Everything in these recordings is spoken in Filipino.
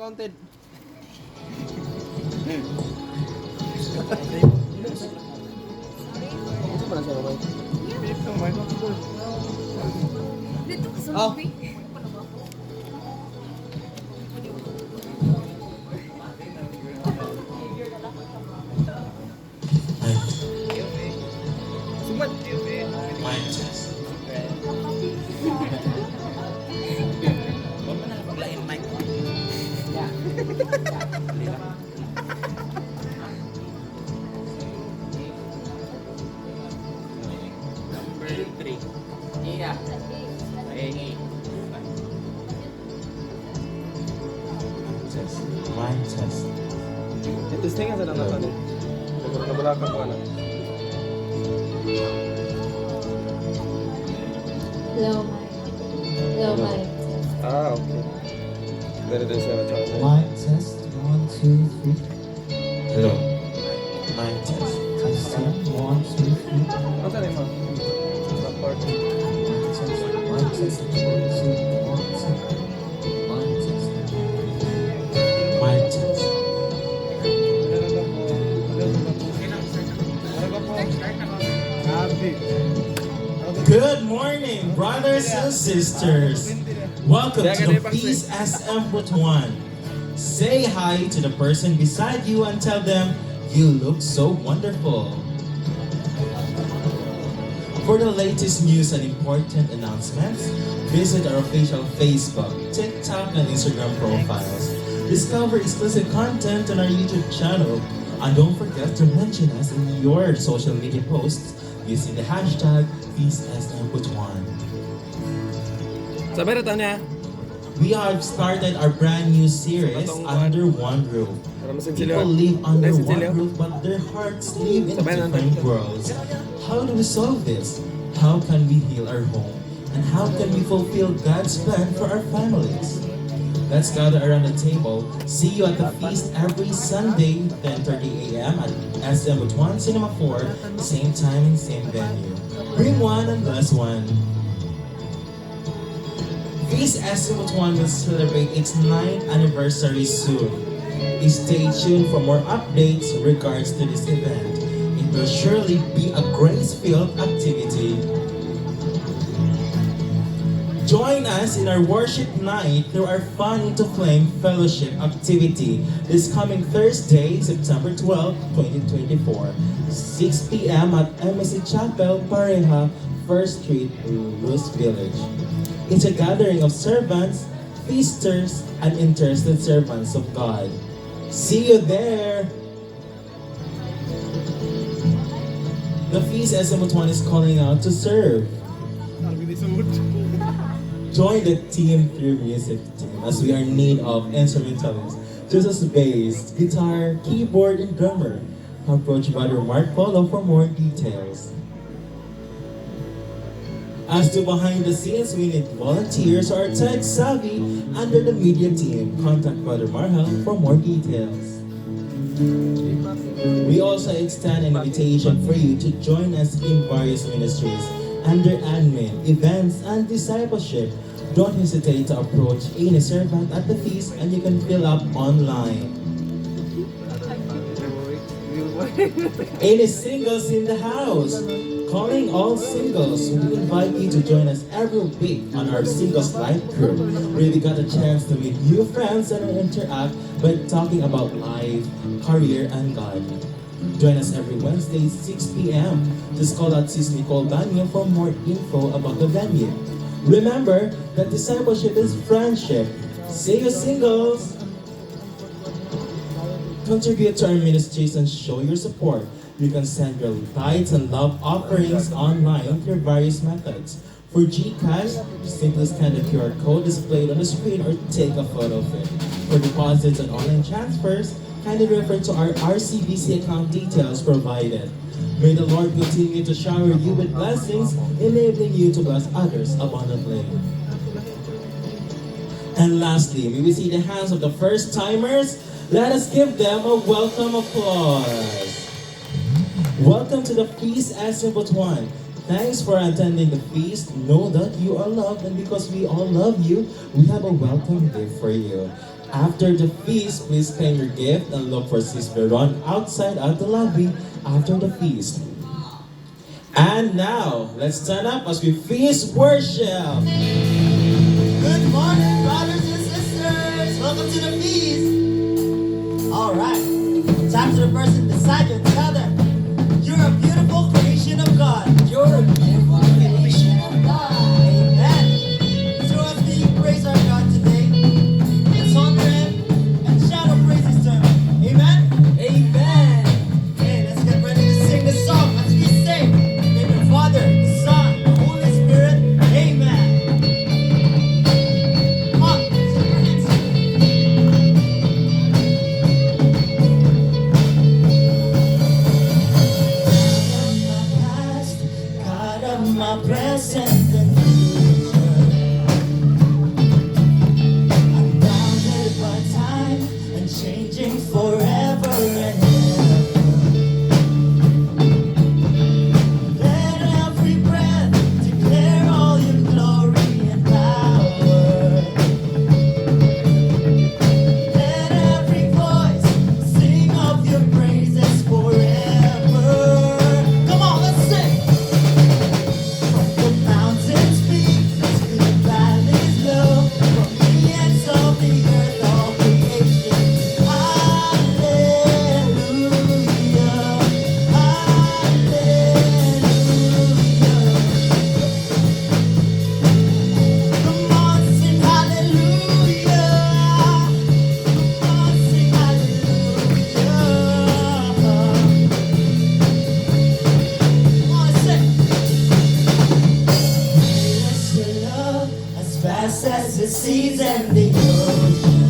counted. Dito ka sa Oh. movie. Sumat. Mind test. Huwag mo na paglain mic. Number 3. Iya. Pahingi. Test. Mind test. Ito sting sa nang nasa. Siguro na wala ka po ano. Low mic. Low mic. Ah, okay. Dari sa channel. Mic test, 1, 2, 3. Hello. Mind test. Testing, 1, 2, 3. Ano sa mo? Support. Mic test, 1, 2, 1, 2. Mic test. Mind test. Good morning, brothers and sisters. Welcome to the Peace SM Butuan. Say hi to the person beside you and tell them you look so wonderful. For the latest news and important announcements, visit our official Facebook, TikTok, and Instagram profiles. Discover exclusive content on our YouTube channel. And don't forget to mention us in your social media posts using the hashtag PeaceSMButuan. Sabi na niya. We have started our brand new series, Under One Roof. Para masing People live under one roof, but their hearts live in different worlds. How do we solve this? How can we heal our home? And how can we fulfill God's plan for our families? Let's gather around the table. See you at the feast every Sunday, 10:30 a.m. at SM Butuan Cinema 4, same time and same venue. Bring one and bless one. Feast SM Butuan will celebrate its 9th anniversary soon. Stay tuned for more updates regards to this event. It will surely be a grace-filled activity. Join us in our worship night through our Fun into Flame Fellowship activity this coming Thursday, September 12, 2024, 6 p.m. at MSC Chapel, Pareha, 1st Street, Luz Village. It's a gathering of servants, feasters, and interested servants of God. See you there! The Feast SM Butuan is calling out to serve. Join the Team 3 music team as we are in need of instrumentalists, such as bass, guitar, keyboard, and drummer. Approach Brother Mark Polo for more details. As to behind the scenes, we need volunteers or tech savvy under the media team. Contact Brother Marhal for more details. We also extend an invitation for you to join us in various ministries under admin, events, and discipleship. Don't hesitate to approach any servant at the feast and you can fill up online. Any singles in the house? Calling all singles, we invite you to join us every week on our Singles Life group, where we got a chance to meet new friends and interact by talking about life, career, and God. Join us every Wednesday, 6 p.m. Just call out Sis Nicole Daniel for more info about the venue. Remember that discipleship is friendship. See you, singles! Contribute to our ministries and show your support. You can send your tithes and love offerings online through various methods. For GCash, simply scan the QR code displayed on the screen or take a photo of it. For deposits and online transfers, kindly refer to our RCBC account details provided. May the Lord continue to shower you with blessings, enabling you to bless others abundantly. And lastly, may we see the hands of the first timers. Let us give them a welcome applause. Welcome to the Feast SM Butuan. Thanks for attending the feast. Know that you are loved, and because we all love you, we have a welcome gift for you. After the feast, please claim your gift and look for Sister Ron outside at the lobby after the feast. And now, let's stand up as we feast worship. Good morning, brothers and sisters. Welcome to the feast. All right. Time to the person beside you. Tell them, you're a beautiful creation of God. You're a beautiful creation of God. Amen. So as we praise our God today, let's honor Him and shout our praises to Him. Amen. Amen. Okay, let's get ready to sing this song as we sing. In the Father, the Son, the Holy Spirit. Amen. Come on, sing your hands. God of my present and future. I'm bounded by time and changing forever and ever. Let every breath declare all your glory and power. Let every voice sing of your praises forever. Come on, let's sing. From the mountains peak to the valleys low, from the ends of the earth, all creation. Hallelujah, hallelujah. Come on, sing hallelujah. Come on, sing hallelujah. Come on, sing. Bless your love as fast as the seas and the ocean.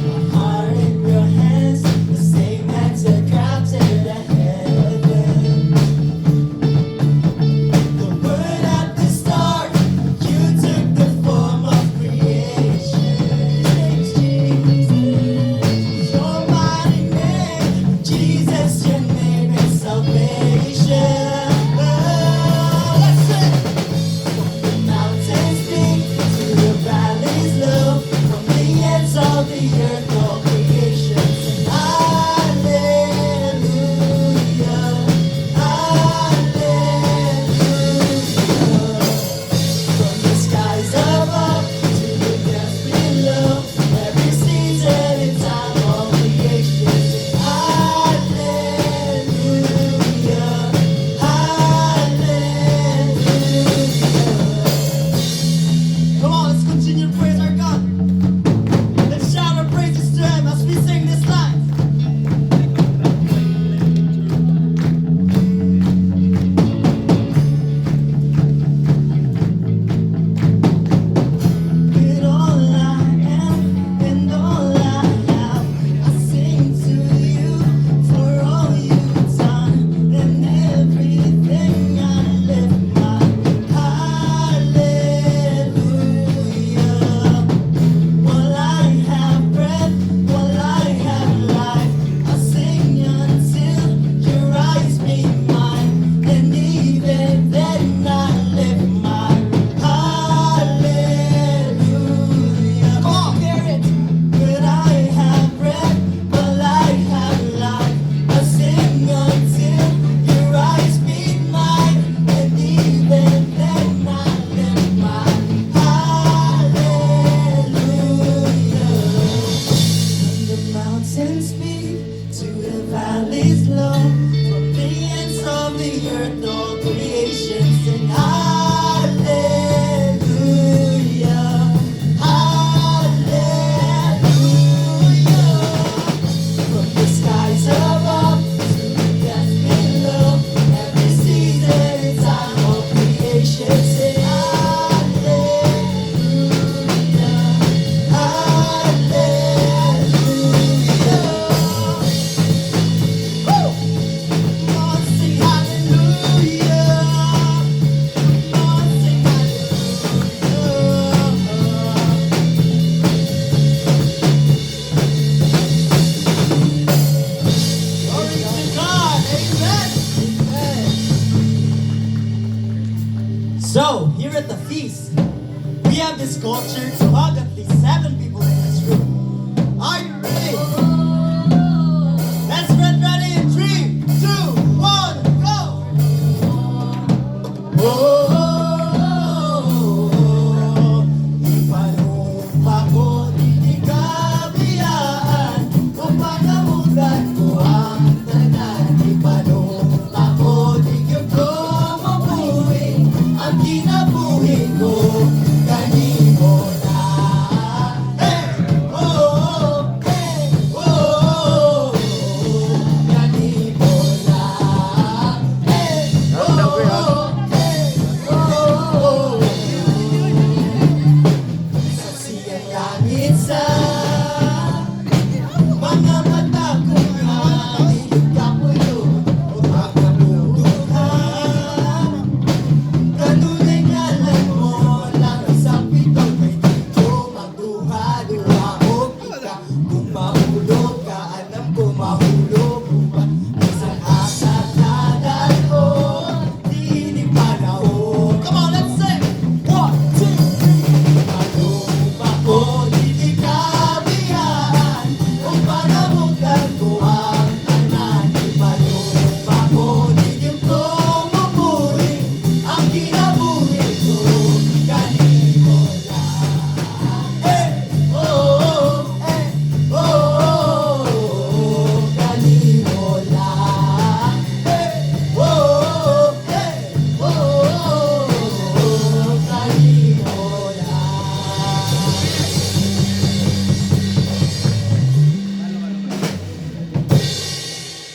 My heart in your hands, the same hands that crafted the heavens. The word at the start, you took the form of creation. Jesus, your mighty name, Jesus, your name is salvation. Let's sing. From the mountains peak to the valleys low, from the ends of the earth, all creation sing hallelujah, hallelujah. From the skies above to the depths below, every season and time, all creation sing hallelujah, hallelujah. Come on, let's continue to praise our God. Let's shout our praises to Him as we sing this line. With all I am and all I have, I sing to you for all you've done and everything. I lift my hallelujah. While I have breath, while I have life, I sing until your eyes meet mine, and even then I lift my hallelujah. Come on, hear it. When I have breath, while I have life, I sing until your eyes meet mine, and even then I lift my hallelujah. From the mountains peak to the valleys low, from the ends of the earth, all creation sing hallelujah, hallelujah. From the skies above to the depths below, every season and time, all creation sing hallelujah, hallelujah. Woo! Come on, sing hallelujah. Come on, sing hallelujah. Glory to God. Amen. Amen. So, here at the feast, we have this culture to hug at least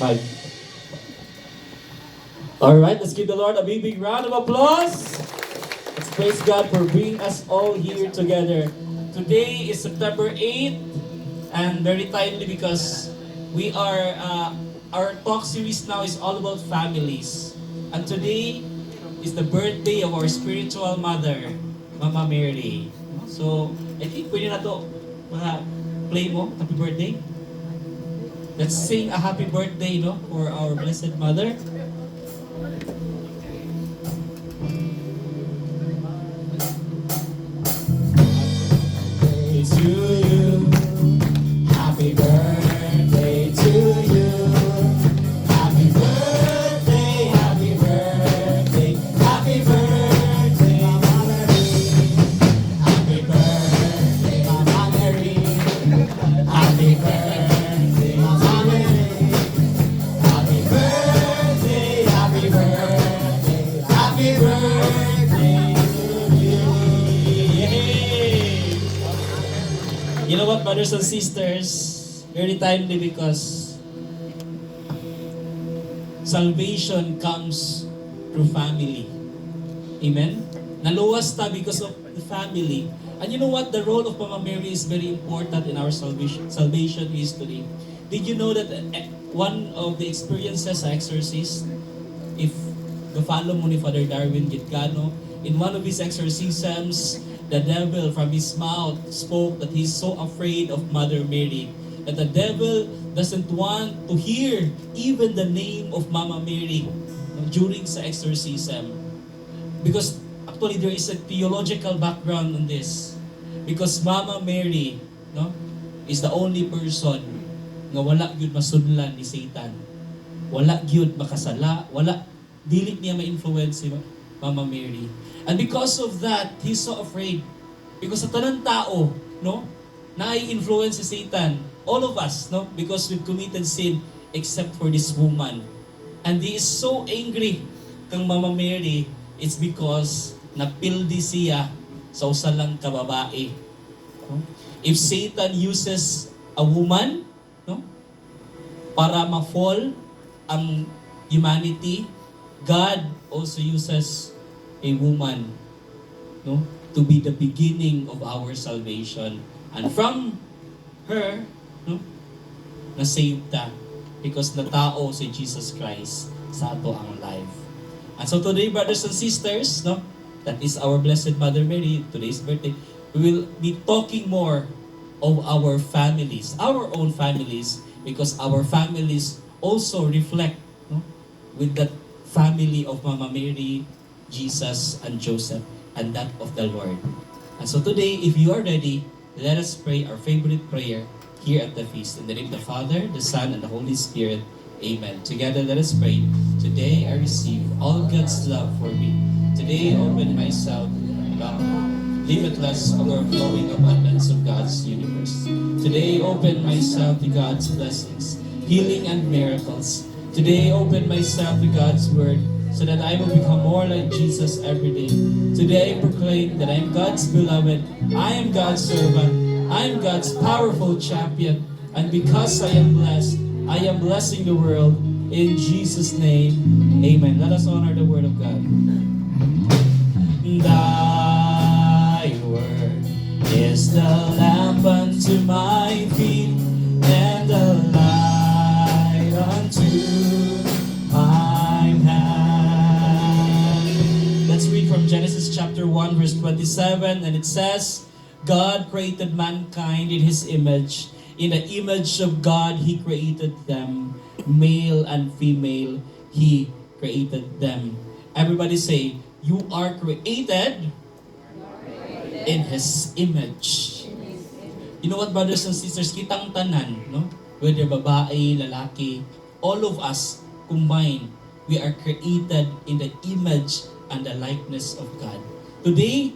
5. Alright, let's give the Lord a big round of applause. Let's praise God for bringing us all here together. Today is September 8th, and very timely because we are, our talk series now is all about families. And today is the birthday of our spiritual mother, Mama Mary. So, I think pwede na to, play mo, happy birthday. Let's sing a happy birthday, no, for our Blessed Mother. To you, happy birthday to you. Happy birthday, happy birthday, happy birthday, Mama Mary. Happy birthday, Mama Mary. Happy birthday, Mama Mary. Happy birthday, happy birthday, happy birthday to you. Yay! You know what, brothers and sisters, very timely because salvation comes through family. Amen? Naluwas ta because of the family. And you know what? The role of Mama Mary is very important in our salvation history. Did you know that one of the experiences sa exorcist, if follow mo ni Father Darwin Gitgano, in one of his exorcisms, the devil from his mouth spoke that he's so afraid of Mother Mary, that the devil doesn't want to hear even the name of Mama Mary during sa exorcism. Because actually there is a theological background on this. Because Mama Mary, no, is the only person nga wala gyud masudlan ni Satan. Wala gyud makasala, wala dili niya ma-influence si Mama Mary. And because of that, he's so afraid. Because sa tanang tao, no, na-influence si Satan. All of us, no, because we've committed sin except for this woman. And he is so angry kang Mama Mary, it's because napildi siya sa usa lang ka babae. No? If Satan uses a woman, no, para ma-fall ang humanity, God also uses a woman, no, to be the beginning of our salvation. And from her, no, na-saved ta because na tao si Jesus Christ sa ato ang life. And so today, brothers and sisters, no, that is our Blessed Mother Mary, today's birthday, we will be talking more of our families, our own families, because our families also reflect, no, with that family of Mama Mary, Jesus, and Joseph, and that of the Lord. And so today, if you are ready, let us pray our favorite prayer here at the feast. In the name of the Father, the Son, and the Holy Spirit. Amen. Together, let us pray. Today, I receive all God's love for me. Today, I open myself about limitless, overflowing abundance of God's universe. Today, I open myself to God's blessings, healing, and miracles. Today, I open myself to God's word, so that I will become more like Jesus every day. Today I proclaim that I am God's beloved, I am God's servant, I am God's powerful champion, and because I am blessing the world. In Jesus' name, amen. Let us honor the word of God. Thy word is the lamp unto my feet, and the light unto my path. Let's read from Genesis chapter 1 verse 27, and it says, God created mankind in His image. In the image of God, He created them. Male and female, He created them. Everybody say, you are created in His image. You know what, brothers and sisters, kitang tanan, no? Whether babae, lalaki, all of us combined, we are created in the image and the likeness of God. Today,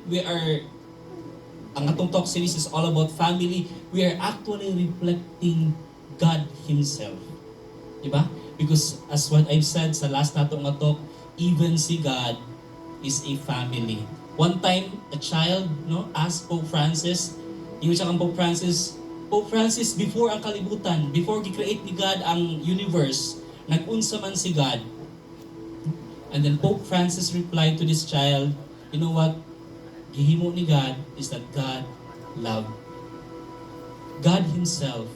ang atong talk series is all about family. We are actually reflecting God Himself. Diba? Because as what I've said sa last natong talk, even si God is a family. One time, a child, no, asked Pope Francis, yung siya kang Pope Francis, before ang kalibutan, before gi-create ni God ang universe, nag-unsa man si God. And then Pope Francis replied to this child, you know what? Gihimo ni God is that God love. God Himself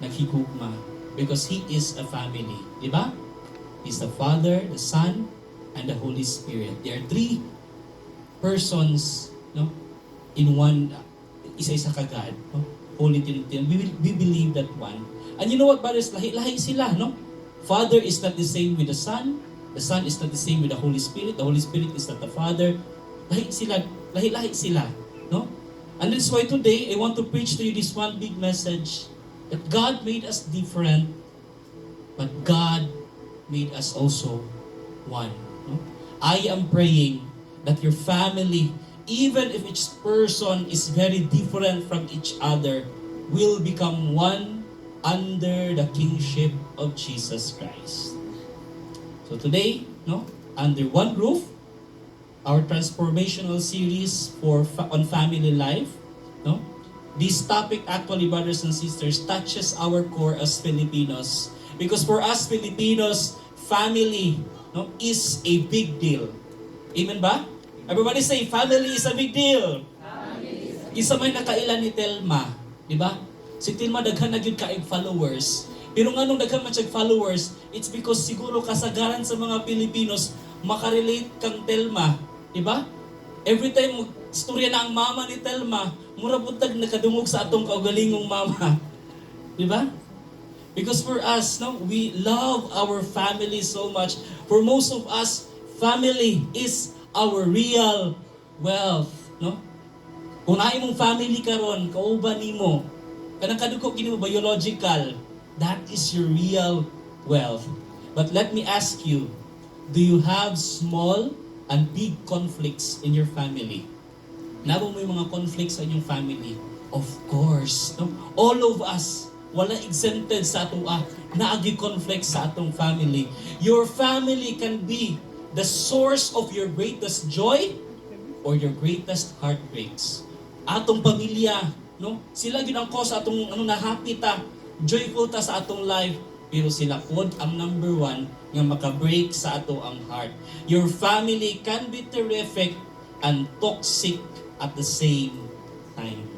naghigugma because He is a family. Di ba? He's the Father, the Son, and the Holy Spirit. There are three persons, no, in one, isa-isa ka God, no? Holy Trinity. We believe that one. And you know what, brothers? Lahi-lahi sila, no? Father is not the same with the Son is not the same with the Holy Spirit is not the Father. Lahi-lahi sila, no? And that's why today, I want to preach to you this one big message, that God made us different, but God made us also one. No? I am praying that your family, even if each person is very different from each other, will become one under the kingship of Jesus Christ. So today, no, under one roof, our transformational series on family life, no? This topic actually, brothers and sisters, touches our core as Filipinos. Because for us Filipinos, family, no, is a big deal. Amen ba? Everybody say, family is a big deal. Isa may nakailan ni Telma, di ba? Si Telma daghan na gyud kaig followers. Pero nga nung daghan man siyag followers, it's because siguro kasagaran sa mga Pilipinos makarelate kang Telma, di ba? Every time istorya na ang mama ni Telma, mura butag nakadungog sa atong kaugalingong mama. Di ba? Because for us, no, we love our family so much. For most of us, family is our real wealth, no? Kung naay mong family karon, kauban nimo, kanang kadugo kini mo biological, that is your real wealth. But let me ask you, do you have small and big conflicts in your family? Nabo mo yung mga conflicts sa inyong family? Of course, no? All of us, wala exempted sa atong naagi conflict sa atong family. Your family can be the source of your greatest joy or your greatest heartbreaks. Atong pamilya, no? Sila gyud ang cause atong na happy ta, joyful ta sa atong life, pero sila pod ang number one nga maka-break sa ato ang heart. Your family can be terrific and toxic at the same time.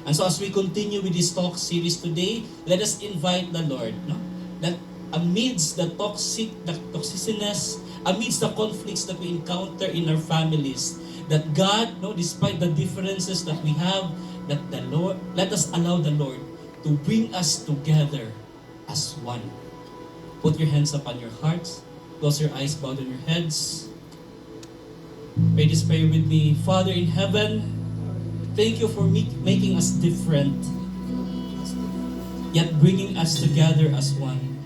And so as we continue with this talk series today, let us invite the Lord, no? That amidst the toxicness, amidst the conflicts that we encounter in our families, that God, no, despite the differences that we have, that the Lord, let us allow the Lord to bring us together as one. Put your hands upon your hearts, close your eyes, bow down your heads. Pray this prayer with me. Father in heaven, thank you for making us different, yet bringing us together as one.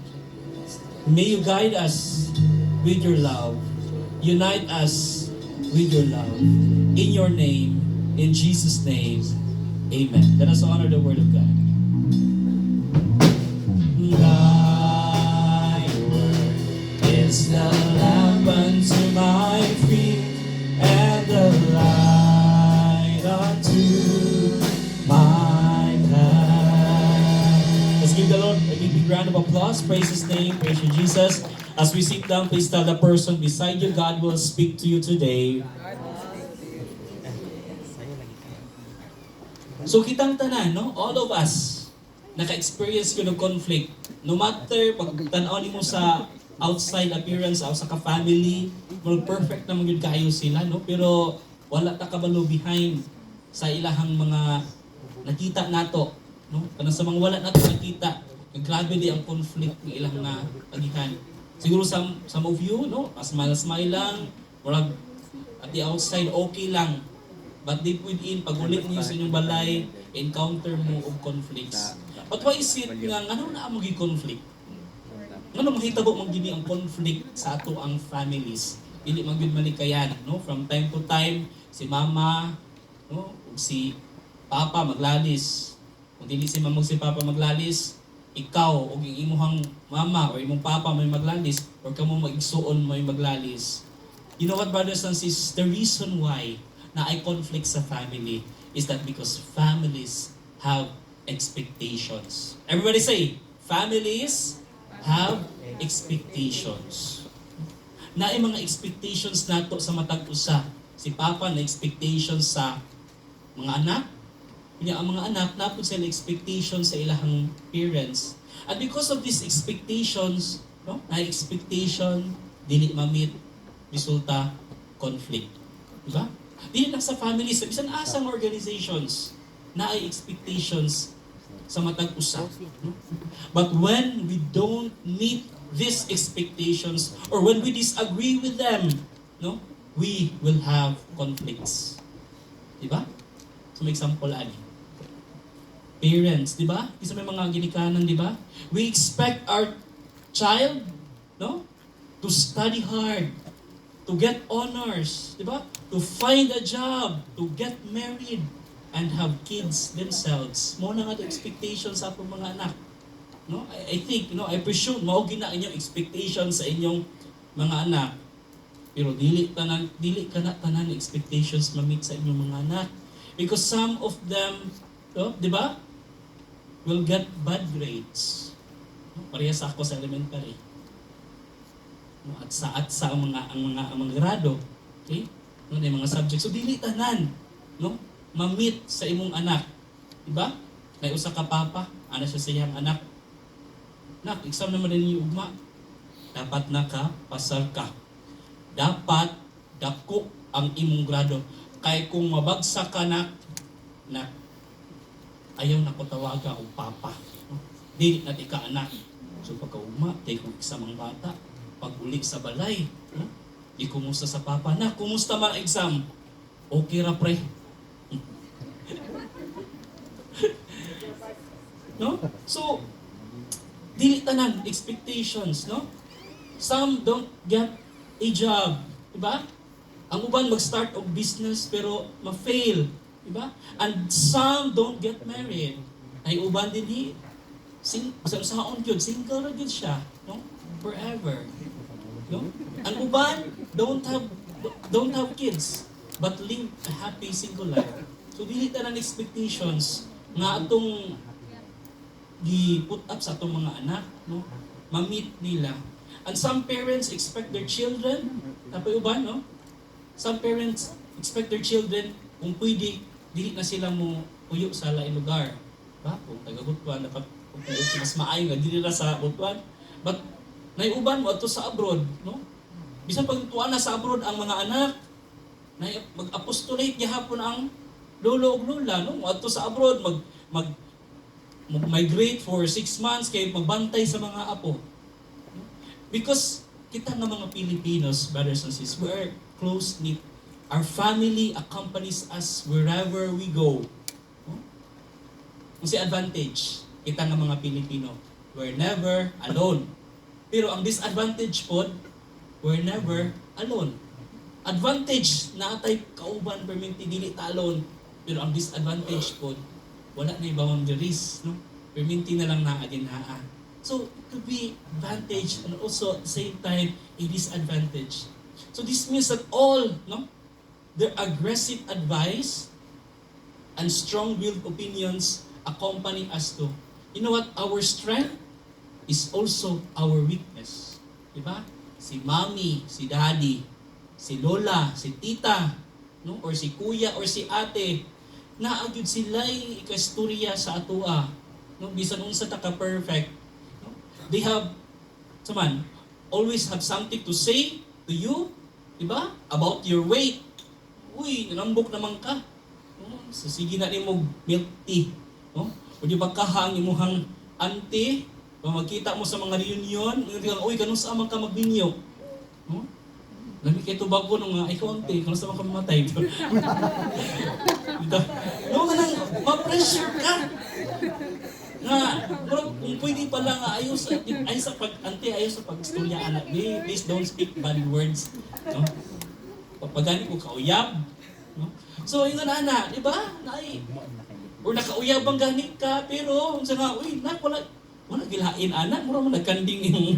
May you guide us with your love. Unite us with your love. In your name, in Jesus' name, amen. Let us honor the word of God. Thy word is the lamp unto my feet and the light unto my path. Let's give the Lord a big round of applause. Praise His name. Praise you, Jesus. As we sit down, please tell the person beside you, God will speak to you today. So kitang tanan, no? All of us, naka-experience ko ng conflict. No matter, pag tanaw mo sa outside appearance, sa ka-family, perfect naman yun kayo sila, no? Pero wala ta kabalo behind sa ilahang mga nakita nato, no? Kanang sa mga wala nato nakita, grabe di ang conflict ng ilang na agihan. Siguro some of you, no? Smile lang, murag at the outside okay lang. But deep within, pag ulit niyo sa inyong balay, encounter mo of conflicts. But why is it nga, ano na mo conflict? Ano mahitabo man gini ang conflict sa ato ang families? Dili man gyud malikayan, no? From time to time, si mama, no? Si papa maglalis. Kung dili si mama si papa maglalis, ikaw o imuhang mama o imong papa may maglalis or kamo mag-igsuon may maglalis. You know what, brothers and sisters, the reason why na ay conflict sa family is that because families have expectations. Everybody say, families have expectations. Naay mga expectations nato sa matag usa. Si Papa na expectations sa mga anak. Kanya ang mga anak napod sila expectations sa ilahang parents. And because of these expectations, no, na expectation dili ma-meet, resulta conflict. Diba? Dili lang sa family, sa bisan asang organizations na ay expectations sa matag usa. No? But when we don't meet these expectations or when we disagree with them, no, we will have conflicts. Diba? So may example ani. Parents, di ba? Isa may mga ginikanan, di ba? We expect our child, no, to study hard, to get honors, di ba? To find a job, to get married, and have kids themselves. Mo na nga expectations sa atong mga anak. No? I think, I presume mao gina inyong expectations sa inyong mga anak. Pero dili ka na tanan expectations ma-meet sa inyong mga anak. Because some of them, di ba? Will get bad grades. Parehas ako sa elementary. At sa ang mga grado, okay? No, yung mga subjects. So dili tanan, no? Ma-meet sa imong anak. Diba? May usa ka papa, ana siya sa iyang anak. Nak, exam naman din yung ugma. Dapat nakapasar ka. Dapat dako ang imong grado. Kay kung mabagsak ka na ayaw na ko tawaga o papa. No? Dili na tika anak. So pagkauma, tayo kong exam ang bata. Pag uli sa balay, no? Di kumusta sa papa. Na, kumusta man ang exam? Okay ra pre. No? So, dili tanan expectations, no? Some don't get a job, diba? Ang uban mag-start of business pero ma-fail, diba? And some don't get married. Ay uban din saon gyud single ra gyud siya, no? Forever. No? Ang uban don't have kids but live a happy single life. So dili tanan expectations nga atong gi-put up sa atong mga anak, no? Ma-meet nila. And some parents expect their children, tapos uban, no? Some parents expect their children, kung pwede, dili na sila mo uyo sa lain lugar. Ba? Kung taga-Butuan, dapat kung mas maayo nga, dili na sa Butuan. But, naiuban mo ato sa abroad, no? Bisan pag tuwa na sa abroad ang mga anak, mag-apostolate gihapon ang lolo ug lola, no? Ato sa abroad, mag-migrate for 6 months, kay magbantay sa mga apo. Because kita nga mga Filipinos, brothers and sisters, we are close-knit. Our family accompanies us wherever we go. Kung si advantage, kita nga mga Pilipino, we're never alone. Pero ang disadvantage po, we're never alone. Advantage na atay kauban perminti dili ta alone. Pero ang disadvantage po, wala na boundaries, no? Perminti na lang naa ginhaa. So, it could be advantage and also at the same time a disadvantage. So this means that all, no, their aggressive advice and strong-willed opinions accompany us to. You know what? Our strength is also our weakness. Diba? Si mommy, si daddy, si lola, si tita, no, or si kuya, or si ate, naagyud sila'y ikastorya sa atua. No, bisan unsa ta ka perfect. No? They have always have something to say to you, diba? About your weight. Uy, nanambok naman ka. No? So, sige na nimo milk tea. No? O di ba kahang imuhang auntie, kung magkita mo sa mga reunion, uy, ganun sa amang ka magbinyo. No? Lami kayo ito bago nung ikaw auntie, ganun sa amang ka mamatay. No, ma-pressure ka. Nga, kung pwede pala nga ayos sa pag-ante, ayos sa pag-istorya anak, please don't speak bad words. No? Pagani ko kauyab. No? So, yung anak, di ba? Or nakauyab ang ganit ka, pero sa nga, uy, wala gilain anak, mura mo nagkanding yung,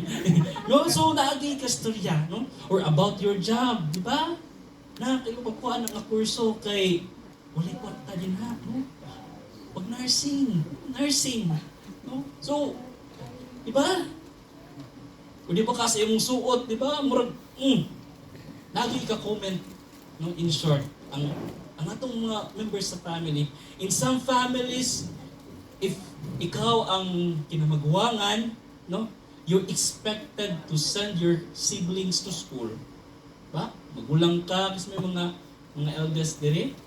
no? So, naagi ka istorya, no? Or about your job, di ba? Na, kayo pagkuhaan ng kurso kay, wala kwarta din ha, no? Pag nursing, no? So, di ba? O di ba kasi yung suot, di ba? Murag, lagi ka comment, no? In short, ang atong mga members sa family, in some families, if ikaw ang kinamagwangan, no? You're expected to send your siblings to school. Ba? Magulang ka, kasi may mga elders dire.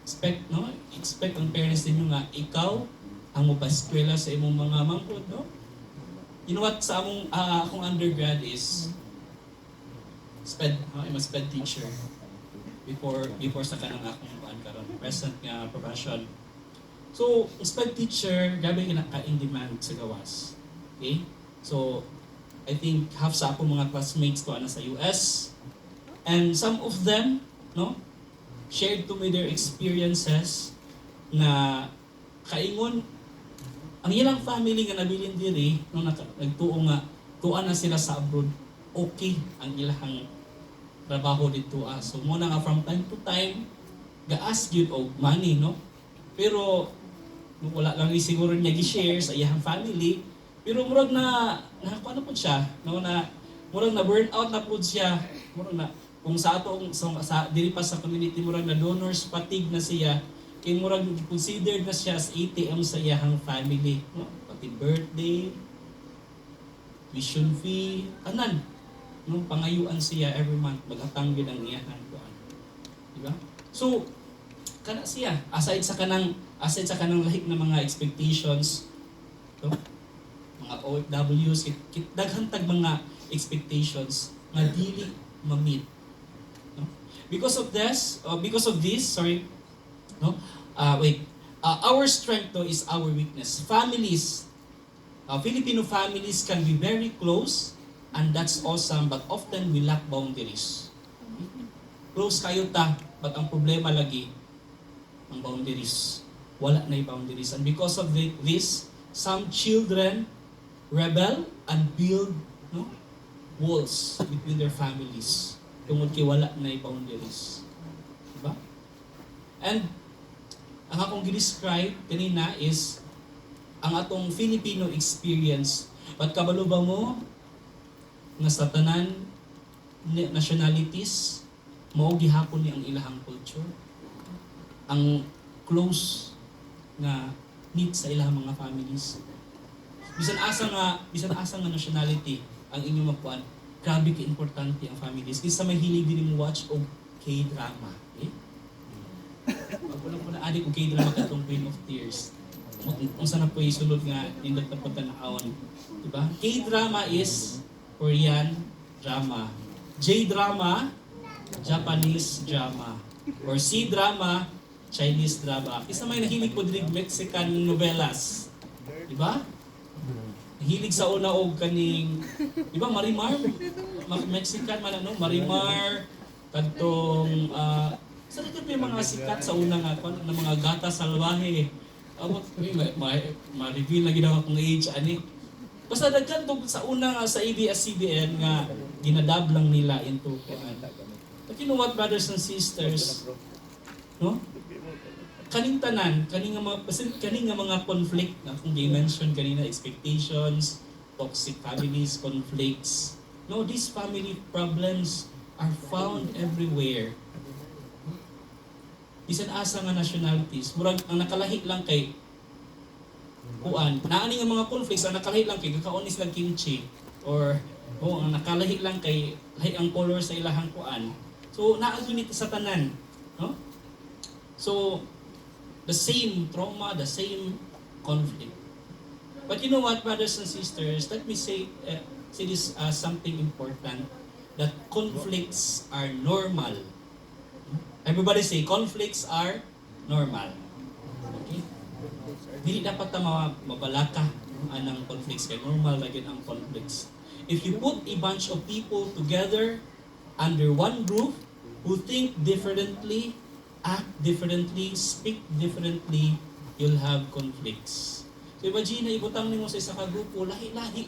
Expect ang parents ninyo nga, ikaw ang mupaskwela sa imong mga mangkod, no? You know what, sa akong undergrad is I'm a SPED teacher before sa kanang akong karon present nga profession. So, SPED teacher, grabe ka-in demand sa gawas. Okay? So, I think half sa akong mga classmates ko na sa US, and some of them, no, shared to me their experiences na kaingon ang ilang family nga nabilin diri no nagtuo nga tuan na sila sa abroad, okay ang ilang trabaho dito. So muna nga from time to time ga-ask yun og money, no, pero wala lang ni siguro niya gi-share sa iyang family, pero murag na ano po siya, no, na murag na burn out na po siya, murag na kung sa atong sa diri pa sa community murag na donors fatigue na siya. Kaya murag considered na siya as ATM sa iyang family. No? Pati birthday, tuition fee, anan. No? Pangayuan siya every month, maghatang yun ang iyang kuan. Diba? So, kana siya, aside sa kanang lahik na mga expectations, no? Mga OFWs, daghantag mga expectations nga dili ma-meet. No? Because of this, no? Our strength though is our weakness. Families, Filipino families can be very close, and that's awesome, but often we lack boundaries. Close kayo ta, but ang problema lagi, ang boundaries. Wala na yung boundaries. And because of this, some children rebel and build, no, walls between their families. Tungod kay wala na yung boundaries. Diba? And ang akong gi-describe kanina is ang atong Filipino experience. But kabalo ba mo nga sa tanan nationalities mao gihapon ni ang ilahang culture, ang close nga need sa ilahang mga families. Bisan asa nga nationality ang inyong magkuan, grabe ka importante ang families. Kinsa may hilig din mo watch og K-drama, okay? Wala ko na adik og K-drama katong Queen of Tears. Kung saan na po isulod nga nindot na pagtanahon. Diba? K-drama is Korean drama. J-drama, Japanese drama. Or C-drama, Chinese drama. Isa may nahilig po din Mexican novelas. Diba? Nahilig sa una og kaning, diba, Marimar? Mexican man ano, Marimar, kadtong sa may mga sikat sa una nga kon na mga gata salwahe. Abot ma-reveal na ginawa kong age ani. Basta daghan tong sa una nga sa ABS-CBN nga ginadab lang nila into kuan. But you know what, brothers and sisters? No? Kaning tanan, kaning nga mga conflict na kung i-mention kanina, expectations, toxic families, conflicts. No, these family problems are found everywhere. Bisan asa nga nationalities, murag ang nakalahi lang kay kuan, naani nga mga conflicts ang nakalahi lang kay kakaon sila kimchi, or ang nakalahi lang kay lahi ang color sa ilahang kuan. So naagi sa tanan, no? So the same trauma, the same conflict. But you know what, brothers and sisters, let me say this something important, that conflicts are normal. Everybody say, conflicts are normal. Okay? Dili dapat na mabalaka anang conflicts, kay normal lagi ang conflicts. If you put a bunch of people together under one roof who think differently, act differently, speak differently, you'll have conflicts. So imagine na ibutang nimo sa isa ka grupo, lahi-lahi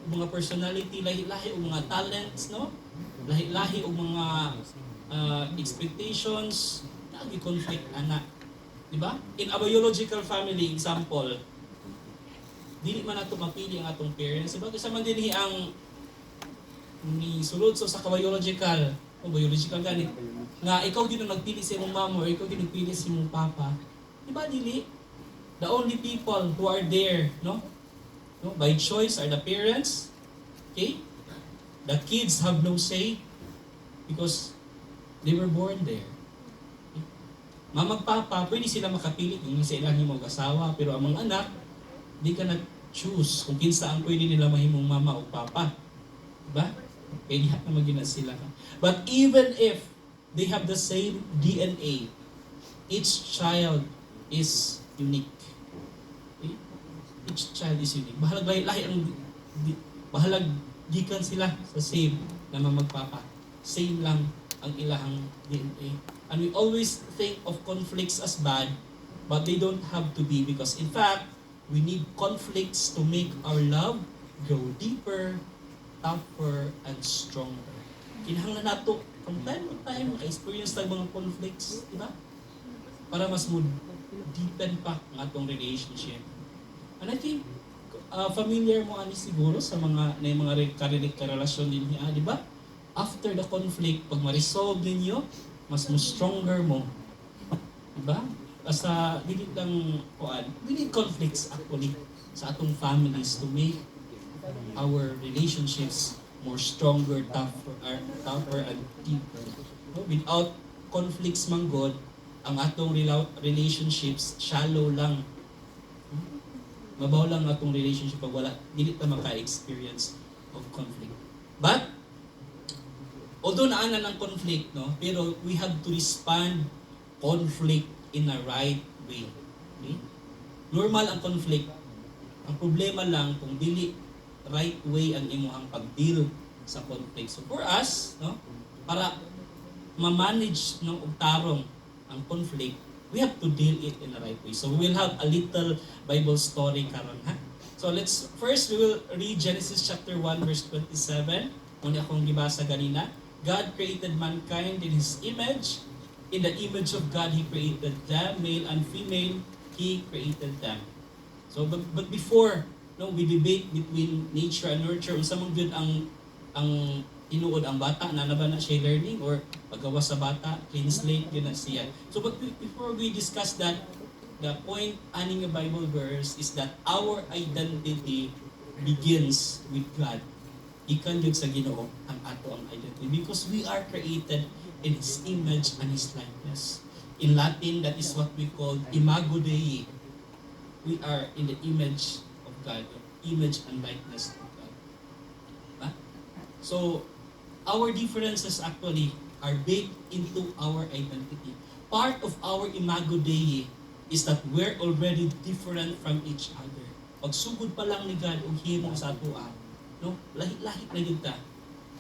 mga personality, lahi-lahi o mga talents, no? Lahi-lahi o mga expectations, lagi conflict ana. Di ba? In a biological family, example, dili man nato mapili ang atong parents. Diba? Kasi man dinhi ang ni sulod so sa biological, o biological gani, nga ikaw din ang nagpili sa imong mama or ikaw din nagpili sa imong papa. Diba dili? The only people who are there, no? No, by choice are the parents. Okay? The kids have no say because they were born there. Okay? Mamag papa, pwede sila makapili kung sa ilang himong asawa, pero ang mga anak, di ka na-choose kung kinsa ang pwede nila mahimong mama o papa. Diba? Kaya diha na magina sila. But even if they have the same DNA, each child is unique. Okay? Each child is unique. Bahalag lahi ang bahalag gikan sila sa same na magpapa. Same lang ang ilahang DNA. And we always think of conflicts as bad, but they don't have to be because in fact, we need conflicts to make our love grow deeper, tougher, and stronger. Kinahanglan nato from time to time maka-experience ng mga conflicts, di ba? Para mas mo deepen pa ang atong relationship. And I think familiar mo ani siguro sa mga karelasyon din niya, di ba? After the conflict, pag ma-resolve ninyo, mas mo stronger mo. Di ba? Basta dili lang we need conflicts actually sa atong families to make our relationships more stronger, tougher and deeper. No? Without conflicts man God, ang atong relationships shallow lang. Mabaw lang atong relationship pag wala dili ta maka-experience of conflict. But although naanan ang conflict, no, pero we have to respond conflict in a right way. Okay? Normal ang conflict. Ang problema lang kung dili right way ang imuhang pag-deal sa conflict. So for us, no, para ma-manage ng tarong ang conflict, we have to deal it in the right way. So we will have a little Bible story karon, ha? So we will read Genesis chapter 1 verse 27. Muna akong gibasa ganina. God created mankind in His image. In the image of God, He created them, male and female, He created them. So, but before, no, we debate between nature and nurture. Unsa man gyud ang inuod ang bata, na ba na siya learning or paggawas sa bata, clean slate yun na siya. So, but before we discuss that, the point aning a Bible verse is that our identity begins with God. Ikan yun sa Ginoo ang ato ang identity because we are created in His image and His likeness. In Latin, that is what we call imago Dei. We are in the image of God, image and likeness of God. Huh? So, our differences actually are baked into our identity. Part of our imago Dei is that we're already different from each other. Pagsugod pa lang ni God og himo sa ato, no? Lahit-lahit na yun ta.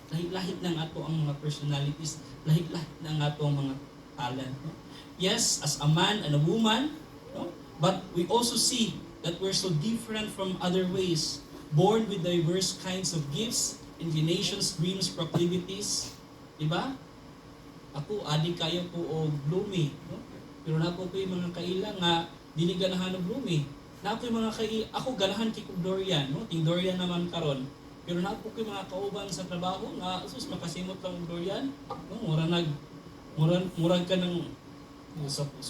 Lahit-lahit ng ato ang mga personalities, lahit-lahit ng ato ang mga talent. No? Yes, as a man and a woman, no? But we also see that we're so different from other ways, born with diverse kinds of gifts, inclinations, dreams, proclivities. Diba? Ako, adik kayo ko o bloomy. No? Pero na po yung mga kailang nga, dili ganahan o bloomy. Na po yung mga ako ganahan kay Dorian, no? Ting Dorian naman karon. Pero na po yung mga kauban sa trabaho nga, sus, makasimot lang og Dorian. No? Murag ka ng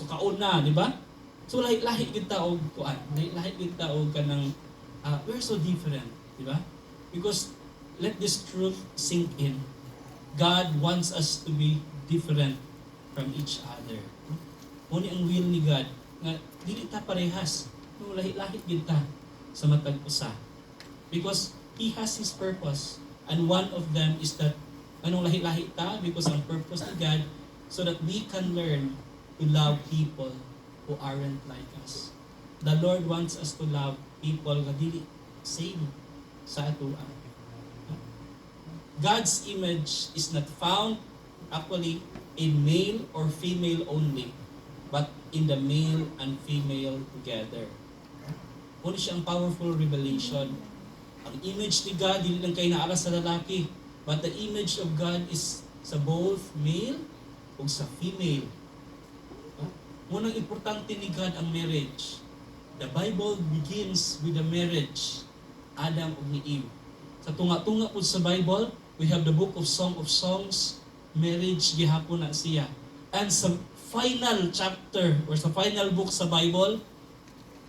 kaon na, di ba? So lahit kita og kuan, lahit kita og kanang we're so different, di ba? Because let this truth sink in. God wants us to be different from each other. Muni ang will ni God nga dili ta parehas, no, lahit-lahit kita sa matag usa. Because He has His purpose, and one of them is that anong lahit-lahit ta because ang purpose ni God so that we can learn to love people who aren't like us. The Lord wants us to love people nga dili same sa atoan. God's image is not found actually in male or female only, but in the male and female together. Kung siyang powerful revelation. Ang image ni God, hindi lang kayo naala sa lalaki, but the image of God is sa both male o sa female. Munang importante ni God ang marriage. The Bible begins with the marriage, Adam ug ni Eve. Sa tunga-tunga po sa Bible, we have the book of Song of Songs, marriage gihapon na siya. And sa final chapter or sa final book sa Bible,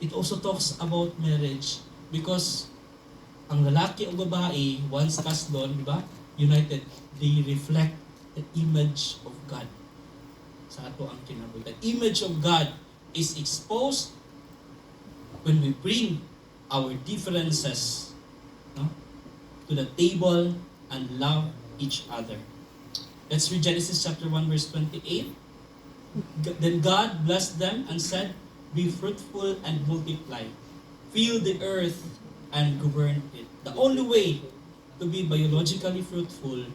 it also talks about marriage because ang lalaki o babae, once cast doon, di ba? United, they reflect the image of God. Sa ato ang kinabuhi. The image of God is exposed when we bring our differences, no, to the table and love each other. Let's read Genesis chapter 1 verse 28. Then God blessed them and said, "Be fruitful and multiply. Fill the earth and govern it." The only way to be biologically fruitful,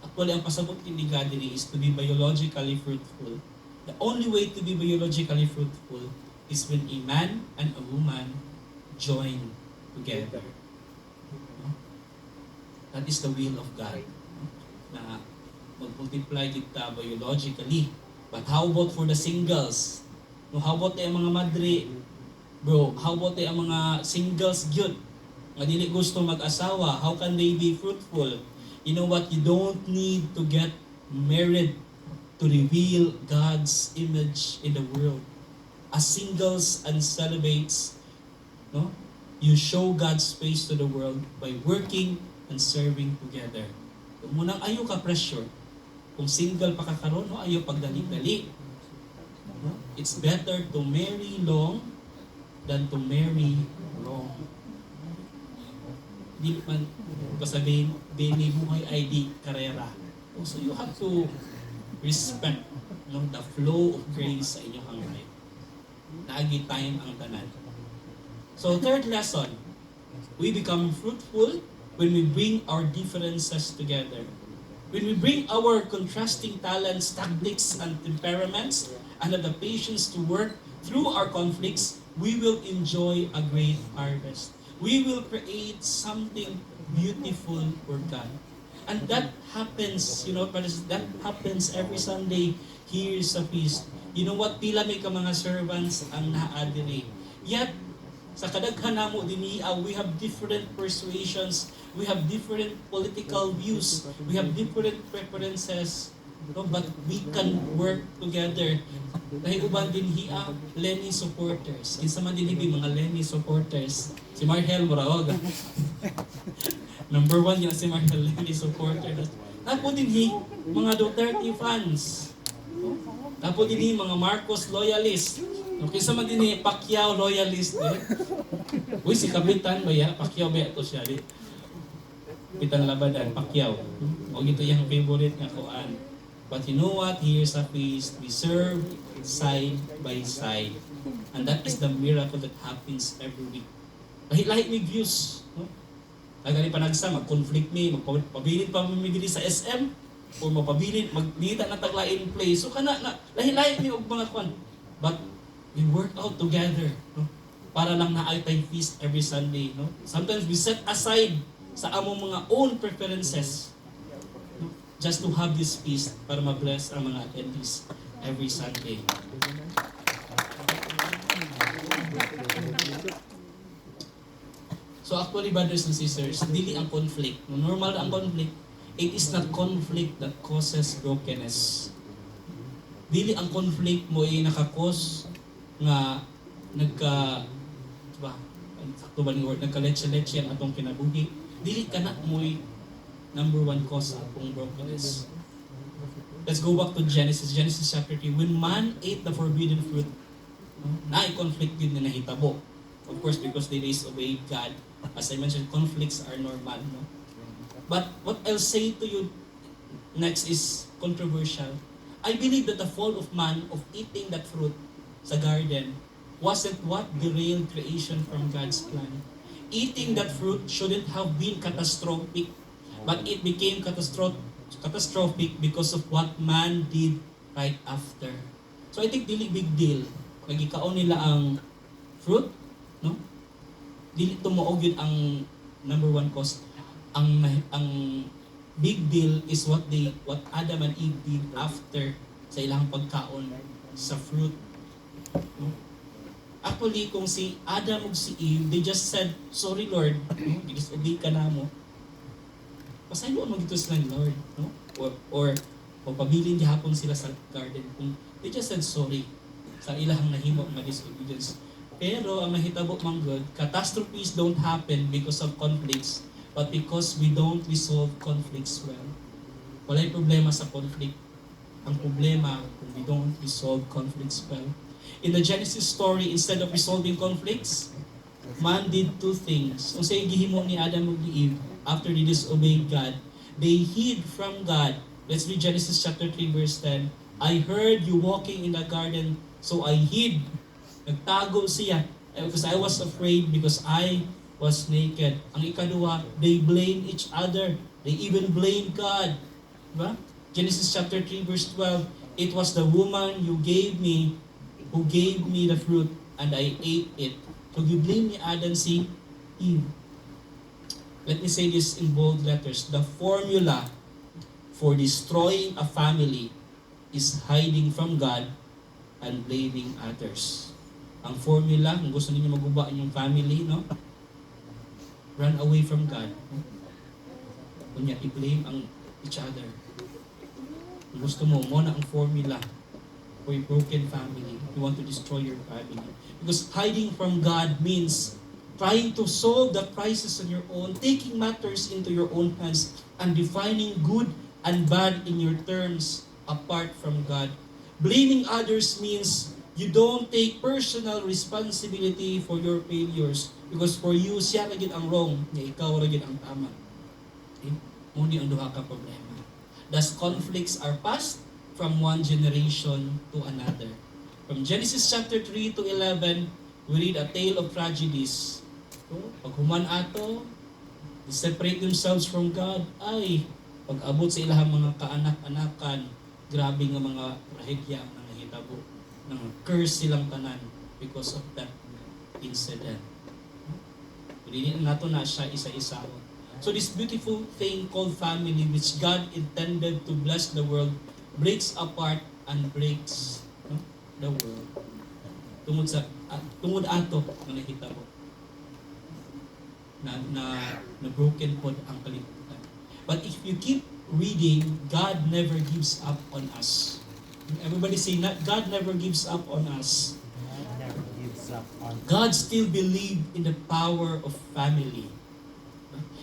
actually ang pasabot ni God diri is to be biologically fruitful. The only way to be biologically fruitful is when a man and a woman join together. That is the will of God. Na mag-multiply kita biologically. But how about for the singles? No, how about yung mga madre? Bro, how about yung mga singles gyud? Nga dili gusto mag-asawa, how can they be fruitful? You know what? You don't need to get married to reveal God's image in the world. As singles and celibates, no? You show God's face to the world by working and serving together. Kung munang ayaw ka pressure, kung single pa ka karon, no, ayaw pagdali-dali. No? It's better to marry long than to marry wrong. Di man kasabihin, bini buhay ay di karera. So you have to respect, no, the flow of grace sa inyong life. Naagi time ang tanan. So third lesson, we become fruitful when we bring our differences together. When we bring our contrasting talents, tactics, and temperaments, and have the patience to work through our conflicts, we will enjoy a great harvest. We will create something beautiful for God. And that happens, you know, that happens every Sunday here sa feast. You know what? Pila may ka mga servants ang naadiri. Yet, sa kadaghan namo dinhi, we have different persuasions, we have different political views, we have different preferences, no? But we can work together. Dahil uban dinhi Lenny supporters. Kinsa man dinhi mga Lenny supporters. Si Marhel Moraog. Number 1 yan si Marhel Lenny supporter. Tapos dinhi mga Duterte fans. Tapos dinhi mga Marcos loyalist. Okay, sa man din ni Pacquiao loyalist eh. Uy, si Kapitan ba ya? Pacquiao ba ito siya? Kapitan Labadan, Pacquiao. O ito yung favorite nga kuan. But you know what? Here's a feast. We serve side by side. And that is the miracle that happens every week. Lahi-lahi may views. No? Kagani panagsa, mag-conflict me, magpabilit pa may dili sa SM, o mapabilit, magnita na taglain place. So kana, lahi-lahi may og mga kuan. But we work out together, no? Para lang naay tayong feast every Sunday, no? Sometimes we set aside sa among mga own preferences, no? Just to have this feast para ma-bless ang mga attendees every Sunday. So actually, brothers and sisters, dili ang conflict. No, normal ang conflict. It is not conflict that causes brokenness. Dili ang conflict mo ay nakakos nga sakto ba ni word, nagka-leche-leche ang atong kinabuhi. Dili ka na mo'y number 1 cause sa atong brokenness. Let's go back to Genesis chapter 3. When man ate the forbidden fruit, na-conflict din na nahitabo. Of course, because they disobeyed God. As I mentioned, conflicts are normal. No? But what I'll say to you next is controversial. I believe that the fall of man, of eating that fruit sa garden, wasn't what derailed creation from God's plan. Eating that fruit shouldn't have been catastrophic, but it became catastrophic because of what man did right after. So I think dili big deal. Nagikaon nila ang fruit, no? Dili tumuog yun ang number 1 cause. Ang big deal is what Adam and Eve did after sa ilang pagkaon sa fruit. No? Actually, kung si Adam ug si Eve, they just said, sorry Lord, no? Disobey ka na mo. Pasayloan mo gito sila ni Lord, no? O pabilin gihapon sila sa garden kung they just said sorry sa ilahang nahimo nga disobedience. Pero ang nahitabo man God, catastrophes don't happen because of conflicts, but because we don't resolve conflicts well. Walay problema sa conflict. Ang problema kung we don't resolve conflicts well. In the Genesis story, instead of resolving conflicts, man did two things. Kung sa gihimo ni Adam ug ni Eve, after they disobeyed God, they hid from God. Let's read Genesis chapter 3 verse 10. I heard you walking in the garden, so I hid. Nagtago siya because I was afraid because I was naked. Ang ikaduha, they blame each other. They even blame God. Diba? Genesis chapter 3 verse 12, it was the woman you gave me who gave me the fruit and I ate it. So you blame ni Adam si Eve. Let me say this in bold letters. The formula for destroying a family is hiding from God and blaming others. Ang formula, kung gusto ninyo maguba inyong family, no? Run away from God. No? Kunya, i-blame ang each other. Kung gusto mo na ang formula for a broken family. You want to destroy your family. Because hiding from God means trying to solve the crisis on your own, taking matters into your own hands, and defining good and bad in your terms apart from God. Blaming others means you don't take personal responsibility for your failures because for you, siya lagi ang wrong, niya ikaw lagi ang tama. Okay? Muna ang duha ka problema. Thus, conflicts are passed from one generation to another. From Genesis chapter 3 to 11, we read a tale of tragedies. So, pag human ato, they separate themselves from God, ay, pag abot sa ilahang mga kaanak-anakan, grabe nga mga rahigya ang nangahitabo. Nang curse silang tanan because of that incident. Hindi nato na siya isa-isa. So this beautiful thing called family, which God intended to bless the world, breaks apart and breaks the world. Tungod ato nga nahitabo. Na broken pod ang kalibutan. But if you keep reading, God never gives up on us. Everybody say, God never gives up on us. God still believed in the power of family.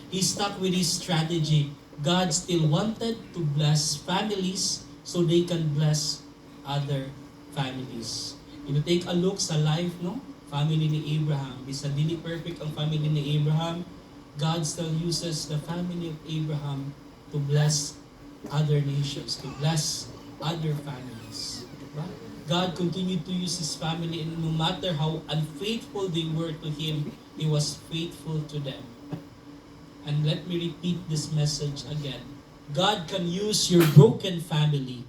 He stuck with his strategy. God still wanted to bless families so they can bless other families. If you take a look sa life, no? Family ni Abraham, bisa dili perfect ang family ni Abraham, God still uses the family of Abraham to bless other nations, to bless other families. Diba? God continued to use his family, and no matter how unfaithful they were to him, he was faithful to them. And let me repeat this message again. God can use your broken family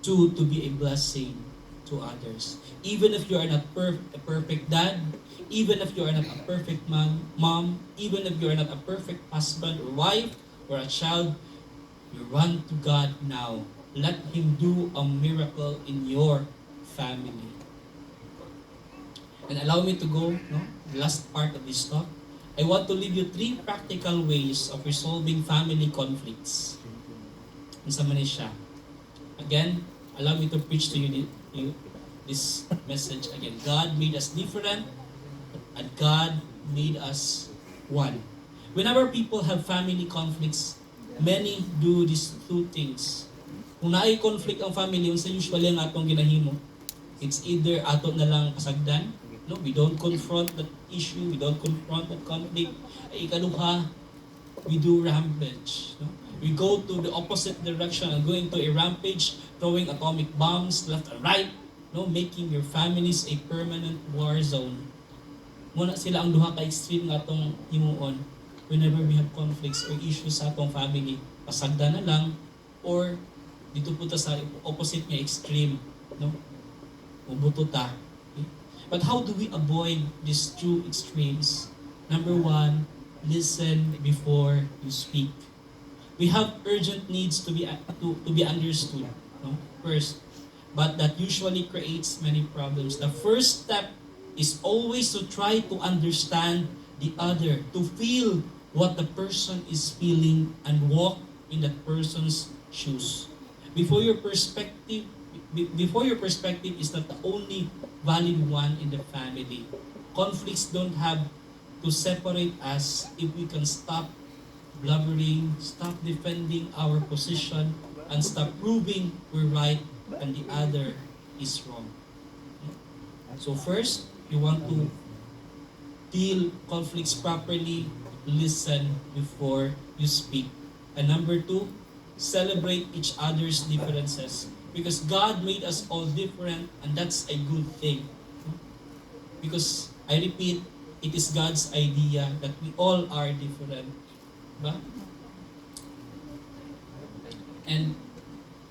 to be a blessing to others. Even if you are not a perfect dad, even if you are not a perfect mom, even if you are not a perfect husband or wife or a child, you run to God now. Let him do a miracle in your family. And allow me to go, the last part of this talk. I want to leave you 3 practical ways of resolving family conflicts. Unsa man siya? Again, allow me to preach to you this message again. God made us different, and God made us one. Whenever people have family conflicts, many do these 2 things. Kung naay conflict ang family, unsa usually ang atong ginahimo? It's either ato na lang kasagdan, no, we don't confront that issue, we don't confront that conflict. Ikaduha, we do rampage. No? We go to the opposite direction and go into a rampage, throwing atomic bombs left and right, no, making your families a permanent war zone. Muna sila ang duha ka extreme nga atong himuon whenever we have conflicts or issues sa atong family. Pasagda na lang, or dito po ta sa opposite nga extreme, no? Ubuto ta. But how do we avoid these 2 extremes? Number 1, listen before you speak. We have urgent needs to be understood. No? First, but that usually creates many problems. The first step is always to try to understand the other, to feel what the person is feeling and walk in that person's shoes. Before your perspective is not the only valid one in the family. Conflicts don't have to separate us if we can stop blubbering, stop defending our position, and stop proving we're right and the other is wrong. So first, you want to deal conflicts properly, listen before you speak. And number two, celebrate each other's differences. Because God made us all different, and that's a good thing. Because, I repeat, it is God's idea that we all are different. Diba? And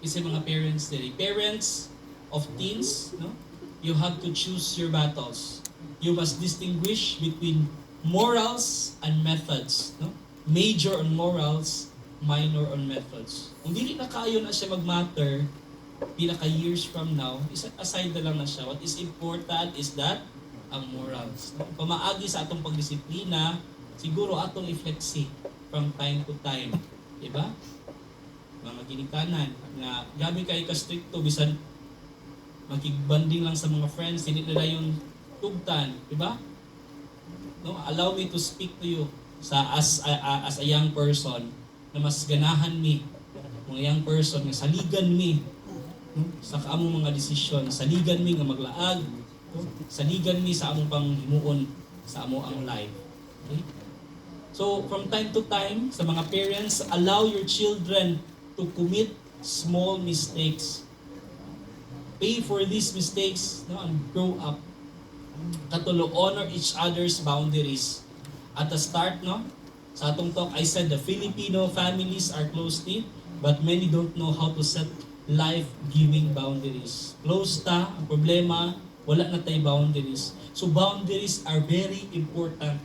kasi mga parents din, parents of teens, no? You have to choose your battles. You must distinguish between morals and methods, no? Major on morals, minor on methods. Kung dili na kayo na siya mag-matter, pinaka years from now, aside na lang na siya. What is important is that ang morals. No? Pamaagi sa atong pagdisiplina, siguro atong i-flexi from time to time. Diba? Mga ginikanan, nga gabi kayo ka-stricto, bisan makigbanding lang sa mga friends, hindi nila yung tugtan. Diba? No? Allow me to speak to you as a young person na mas ganahan mi, mga young person nga saligan mi sa kaamong mga desisyon, saligan mi nga maglaag, saligan mi sa among panghimuon sa amo ang life. Okay? So from time to time, sa mga parents, allow your children to commit small mistakes. Pay for these mistakes, no, and grow up. Katulo, honor each other's boundaries. At the start, no, sa atong talk, I said the Filipino families are close-knit, but many don't know how to set life-giving boundaries. Close ta, ang problema, wala na tayo boundaries. So boundaries are very important.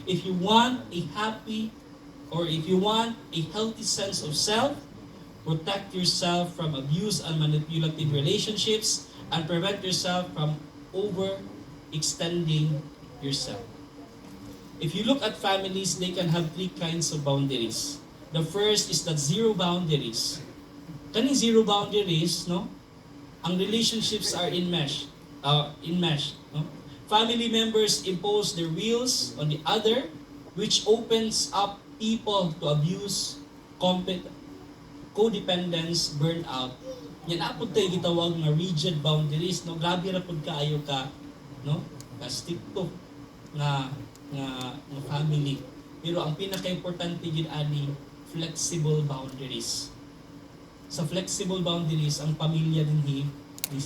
If you want a happy or if you want a healthy sense of self, protect yourself from abuse and manipulative relationships and prevent yourself from overextending yourself. If you look at families, they can have three kinds of boundaries. The first is that zero boundaries. Kaning zero boundaries, no? Ang relationships are enmeshed. No? Family members impose their wills on the other, which opens up people to abuse, codependence, burnout. Yan apod tayo gitawag nga rigid boundaries, no? Grabe ra pud kaayo ka, no? Ka-stick to nga family. Pero ang pinaka-importante gid ani flexible boundaries. Sa flexible boundaries, ang pamilya dinhi, they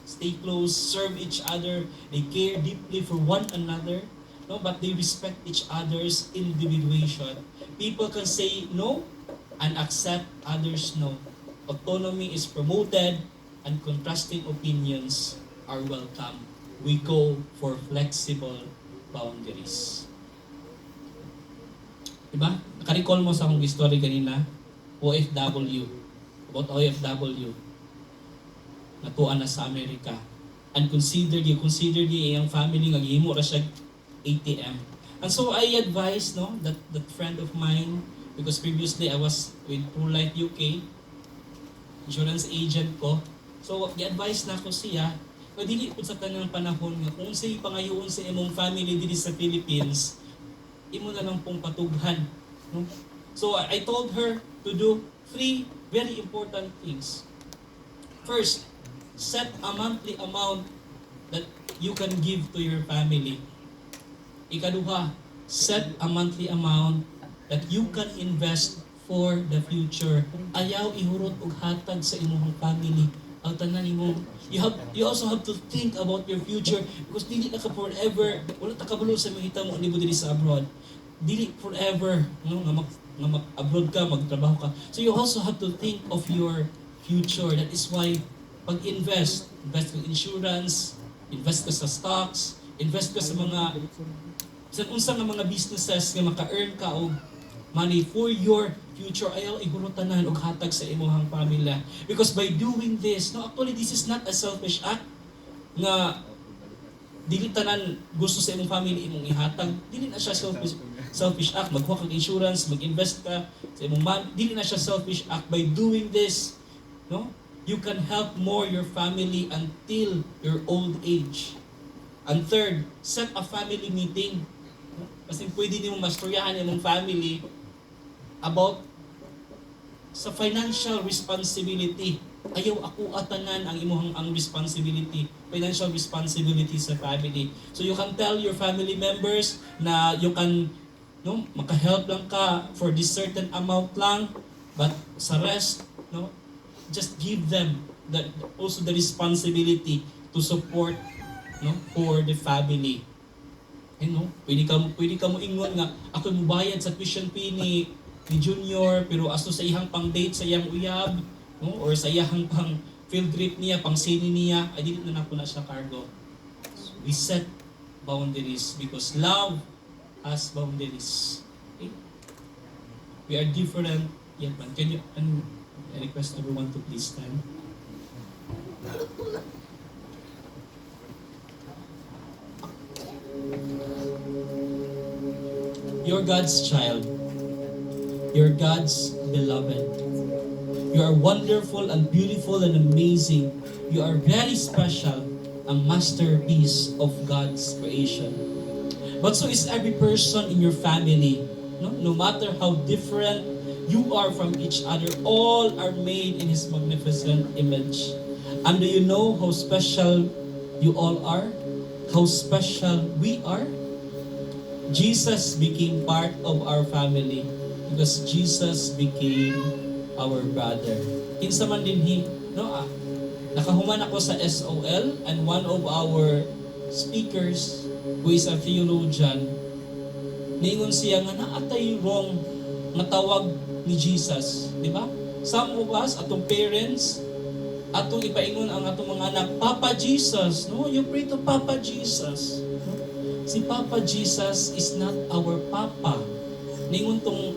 stay close, serve each other, they care deeply for one another, no? But they respect each other's individuation. People can say no and accept others' no. Autonomy is promoted and contrasting opinions are welcome. We go for flexible boundaries. Diba? Naka-recall mo sa akong story kanina, OFW. About OFW. Natuan na sa Amerika. And consider yung family nga gihimo ra siya ATM. And so I advise, no, that friend of mine, because previously I was with ProLife UK, insurance agent ko. So i-advise na ko siya, kung dili po sa tanang panahon nga, kung sa'yo pangayoon sa imong family dito sa Philippines, imo na lang pong patughan. No? So I told her to do 3 very important things. First, set a monthly amount that you can give to your family. Ikaduha, set a monthly amount that you can invest for the future. Ayaw ihurot og hatag sa imong family. Ang tanan nimo, you also have to think about your future because dili na ka forever, wala ta kabalo sa mahita mo ni diri sa abroad. Dili forever, no, nga mag-abroad ka, magtrabaho ka. So you also have to think of your future. That is why pag-invest ka insurance, invest ka sa stocks, invest ka sa mga unsa nga mga businesses nga maka-earn ka og money for your future. Ayaw igurutanan og hatag sa imong pamilya. Because by doing this, no, actually this is not a selfish act nga dili tanan gusto sa imong family imong ihatag, dili na siya selfish act. Magkuha kag insurance, mag-invest ka sa imong dili na siya selfish act. By doing this, no, you can help more your family until your old age. And third, set a family meeting. Kasi pwede nimo mastoryahan imong family about sa financial responsibility. Ayaw ako atanan ang imuhang ang responsibility, financial responsibility sa family. So you can tell your family members na you can, no, maka-help lang ka for this certain amount lang, but sa rest, no, just give them also the responsibility to support, no, for the family. You know, pwede ka mo ingon nga ako mo bayad sa tuition fee ni Junior, pero asto sa ihang pang date sa iyang uyab, no, or sa iyang pang field trip niya, pang sini niya, ay dili na nako na siya cargo. We set boundaries because love has boundaries. Okay? We are different yet, man. Can you I request everyone to please stand. You're God's child. You're God's beloved. You are wonderful and beautiful and amazing. You are very special, a masterpiece of God's creation. But so is every person in your family. No matter how different you are from each other, all are made in His magnificent image. And do you know how special you all are? How special we are? Jesus became part of our family because Jesus became our brother. Kinsa man dinhi, no? Nakahuman ako sa SOL, and one of our speakers who is a theologian, ningon siya nga naatay wrong matawag ni Jesus, di ba? Some of us, atong parents, atong ipaingon ang atong mga anak, Papa Jesus, no? You pray to Papa Jesus. No? Si Papa Jesus is not our Papa. Ningon tong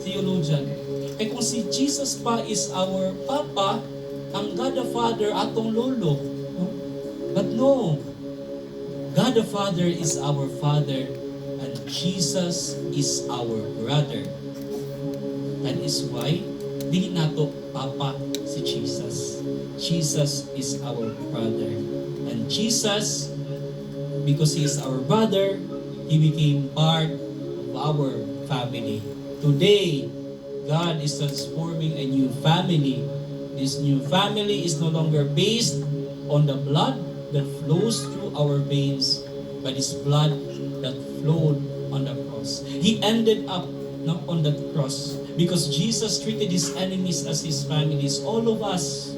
theologian. Eh kung si Jesus pa is our Papa, ang God the Father atong lolo. No? But no, God the Father is our Father and Jesus is our brother. That is why di nato Papa si Jesus. Jesus is our brother. And Jesus, because He is our brother, He became part of our family. Today, God is transforming a new family. This new family is no longer based on the blood that flows through our veins, but His blood that flowed on the cross. He ended up on that cross because Jesus treated His enemies as His families. All of us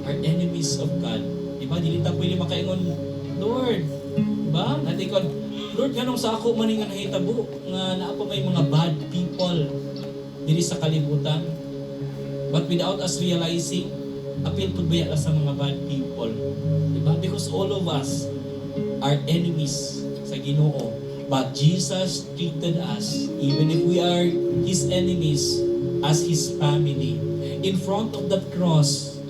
are enemies of God. Diba? Dili ta pwede makaingon, Lord, diba? Natin ko, Lord, ganong sa ako maning nga nahitabo nga naa pa may mga bad people diri sa kalibutan. But without us realizing, appeal to ba sa mga bad people. Diba? Because all of us are enemies sa Ginoo. But Jesus treated us, even if we are His enemies, as His family. In front of that cross,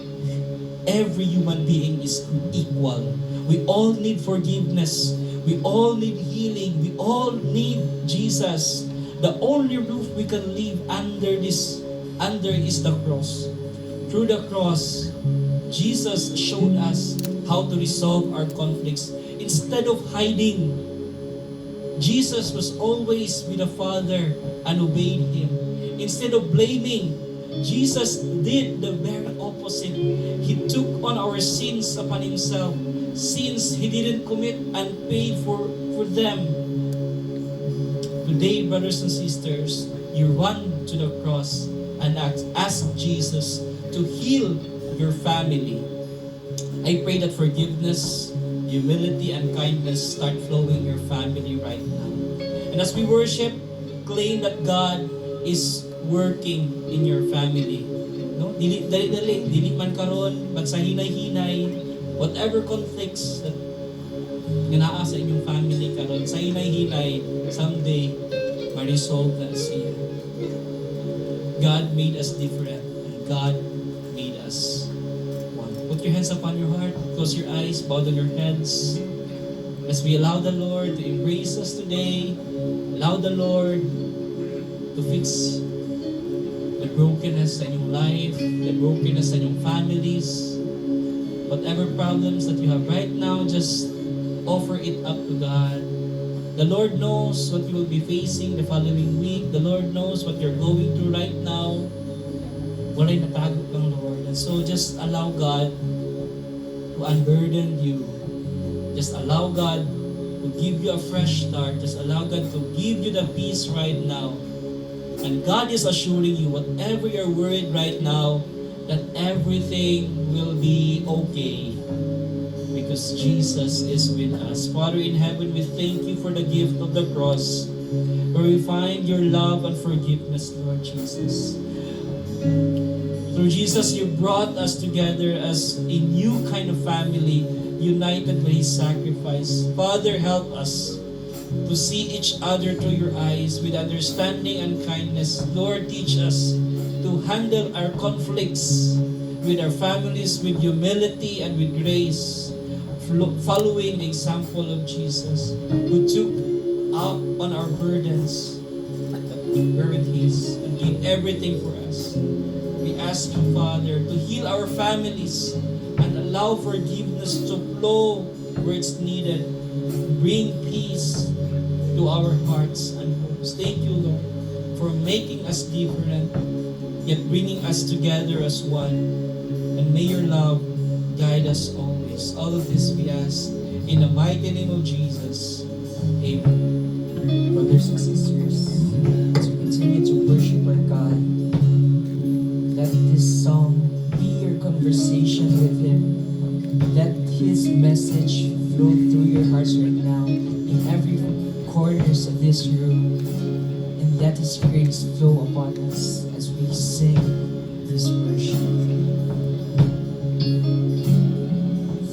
every human being is equal. We all need forgiveness. We all need healing. We all need Jesus. The only roof we can live under is the cross. Through the cross, Jesus showed us how to resolve our conflicts. Instead of hiding, Jesus was always with the Father and obeyed Him. Instead of blaming, Jesus did the very opposite. He took on our sins upon Himself. Sins He didn't commit and paid for them. Today, brothers and sisters, you run to the cross and ask Jesus to heal your family. I pray that forgiveness, humility, and kindness start flowing in your family right now. And as we worship, claim that God is working in your family. No? Dili man karon, but sa hinay-hinay, whatever conflicts that naa sa inyong family karon, sa hinay-hinay, someday, ma-resolve na siya. God made us different, and God made us one. Put your hands upon your heart, close close your eyes, bow down your heads. As we allow the Lord to embrace us today, allow the Lord to fix the brokenness in your life, the brokenness in your families, whatever problems that you have right now, just offer it up to God. The Lord knows what you will be facing the following week. The Lord knows what you're going through right now. Walay natago kang Lord. And so just allow God to unburden you. Just allow God to give you a fresh start. Just allow God to give you the peace right now. And God is assuring you, whatever you're worried right now, that everything will be okay. Because Jesus is with us. Father in heaven, we thank you for the gift of the cross, where we find your love and forgiveness, Lord Jesus. Through Jesus, you brought us together as a new kind of family, united by His sacrifice. Father, help us to see each other through your eyes with understanding and kindness. Lord, teach us to handle our conflicts with our families with humility and with grace, following the example of Jesus, who took up on our burdens, bear with His, and gave everything for us. We ask you, Father, to heal our families and allow forgiveness to flow where it's needed. Bring peace to our hearts and homes. Thank you, Lord, for making us different, yet bringing us together as one. And may your love guide us always. All of this we ask in the mighty name of Jesus. Amen. Brothers and sisters, as we continue to worship our God, let this song be your conversation with Him. Let His message flow through your hearts right now, in every corners of this room. And let His grace flow upon us as we sing this worship.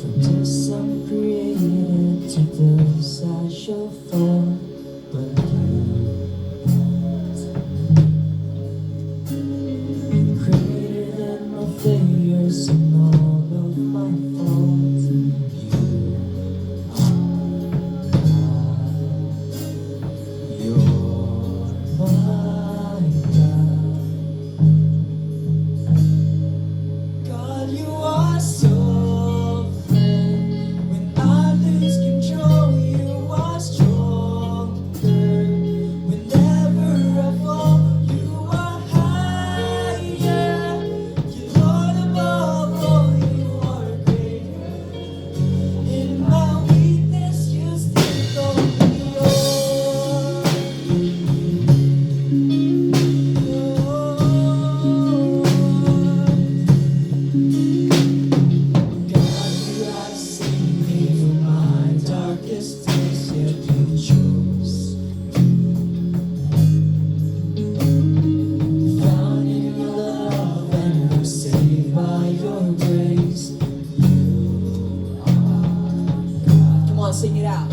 From dust I'm created, to dust I shall fall, but you, greater than my failures and all of my faults, you are God. You're my God. God, you are sovereign. When I lose control, you are stronger. Whenever I fall, you are higher. You're Lord above all, you are greater. In my weakness, you still call me yours. God, you have saved me from my darkest days, yet you chose. Found in your love and I'm saved by your grace. You are God. Come on, sing it out.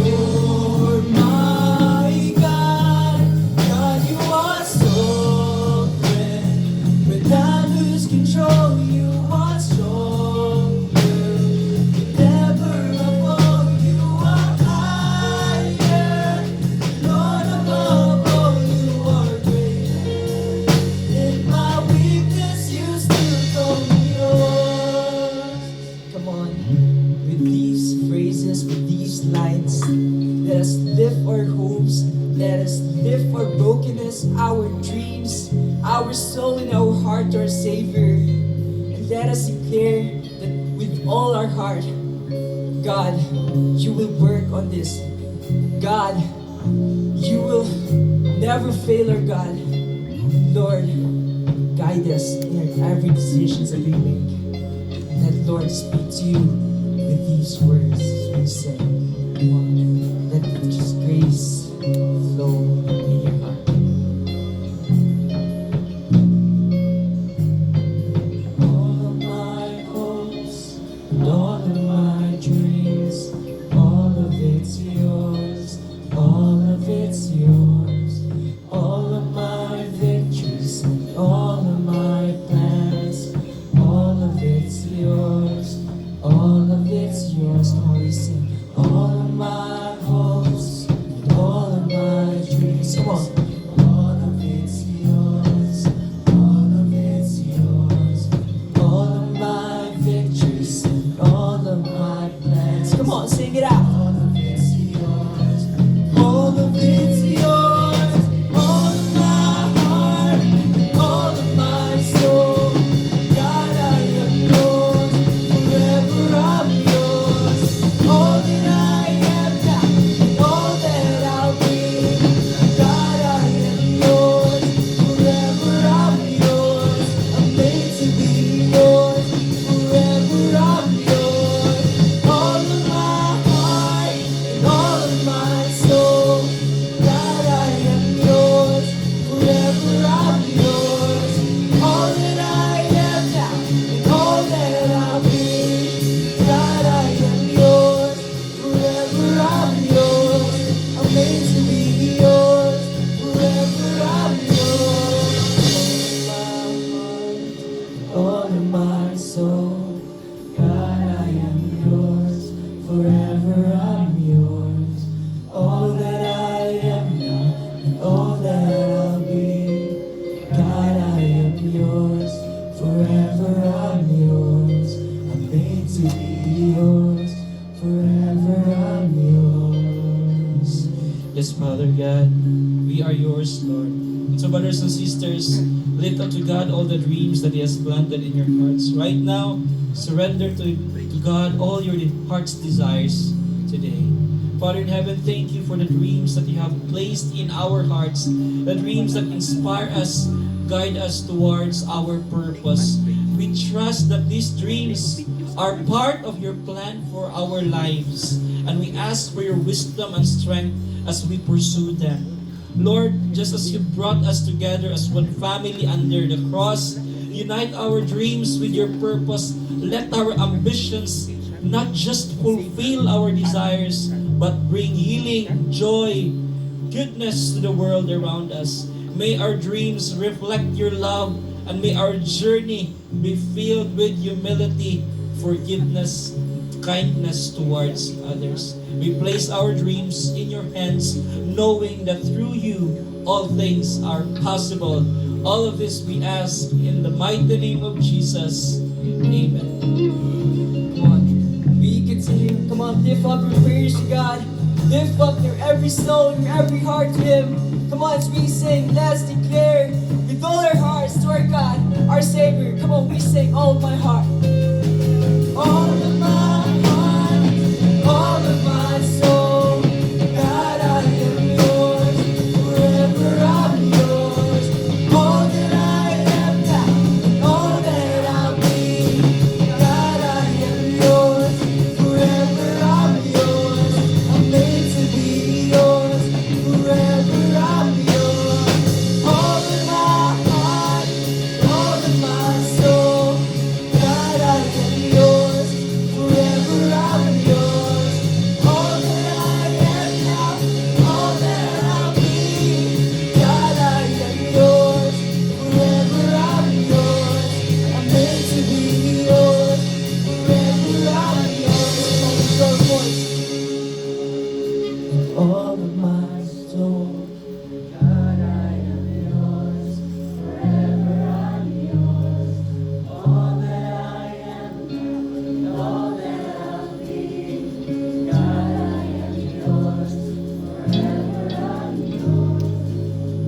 You're my God. God, you are sovereign. When I lose control, you are stronger. Whenever I fall, you are higher. Lord above all, you are greater. In my weakness, you still call me yours. Come on, with these phrases, with these lines, let us lift our hopes, let us lift our brokenness, our dreams, our soul and our heart to our Savior. And let us declare that with all our heart, God, you will work on this. God, you will never fail our God. Lord, guide us in every decisions that we make. And let Lord speak to you with these words as we say. Let just grace flow in your heart. All of my hopes, and all of my dreams, all of it's yours, all of it's yours, all of my victories, and all of my plans, all of it's yours. And so, brothers and sisters, lift up to God all the dreams that He has planted in your hearts. Right now, surrender to God all your heart's desires today. Father in heaven, thank you for the dreams that you have placed in our hearts, the dreams that inspire us, guide us towards our purpose. We trust that these dreams are part of your plan for our lives, and we ask for your wisdom and strength as we pursue them. Lord, just as you brought us together as one family under the cross, unite our dreams with your purpose. Let our ambitions not just fulfill our desires, but bring healing, joy, goodness to the world around us. May our dreams reflect your love, and may our journey be filled with humility, forgiveness, kindness towards others. We place our dreams in your hands, knowing that through you all things are possible. All of this we ask in the mighty name of Jesus. Amen. Come on. We continue. Come on, lift up your prayers to God. Lift up your every soul, your every heart to Him. Come on, as we sing, let's declare with all our hearts to our God, our Savior. Come on, we sing all of my heart. All of my heart, all of my soul. God, I am yours. Forever I'm yours. All that I am now, and all that I'll be. God, I am yours. Forever I'm yours. I'm made to be yours. Forever I'm yours. All of my heart, all of my soul. God, I am yours. Forever I'm yours. All that I am now, all that I'll be. God, I am yours. Forever I'm yours. I'm made to be yours. Forever I'm yours. Come on, lift your voice. All of my soul. God, I am yours. Forever I'm yours. All that I am, all that I'll be. God, I am yours. Forever I'm yours.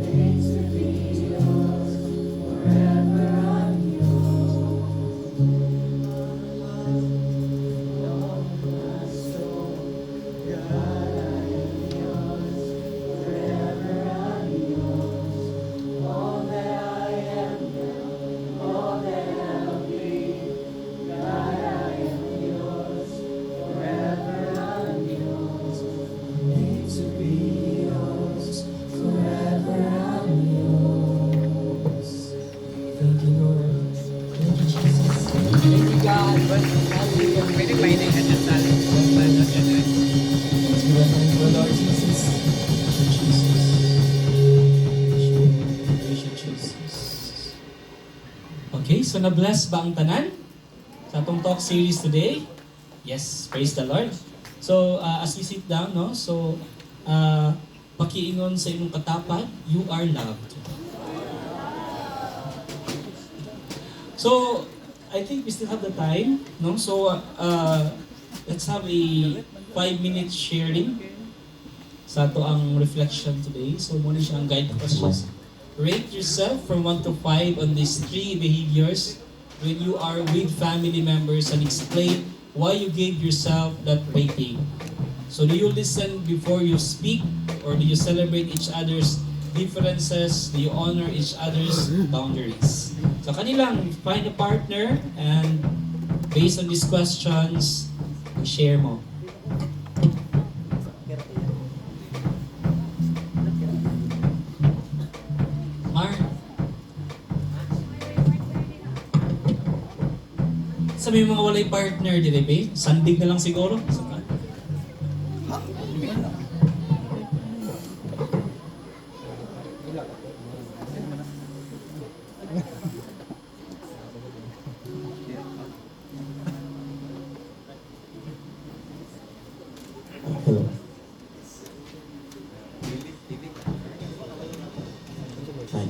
Made to be yours. Forever I'm yours. All of my soul. God, I am yours. Forever I'm yours. All that I am, all that I'll be. God, I am yours. Forever I'm yours. Made to be yours. Forever I'm yours. Thank you, Lord. Thank you, Jesus. Thank you, God. Hallelujah. Pwede pwede ka dyan sa aling sa dyan. Let's give our thanks to the Lord Jesus. Jesus. Praise you, Jesus. Okay, so na-bless ba ang tanan sa atong talk series today? Yes, praise the Lord. So, as we sit down, no? So, pakiingon sa imong katapat, you are loved. So, I think we still have the time, no? So, let's have a 5-minute sharing sa ato ang reflection today. So, muna siya ang guide questions. Rate yourself from 1 to 5 on these 3 behaviors when you are with family members, and explain why you gave yourself that rating. So, do you listen before you speak, or do you celebrate each other's differences? Do you honor each other's boundaries? So, kanilang find a partner, and based on these questions, share mo. Mar, sabi yung mga walay partner, di ba? Sandig na lang siguro. Hello. Hi.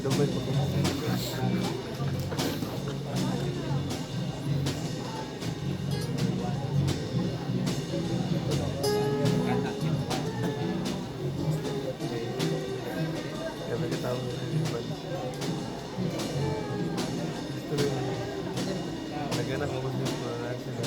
gabay pa ko. Kaya nagkatawag na rin ba? Gusto rin mo. Naghanap ako din po na sila.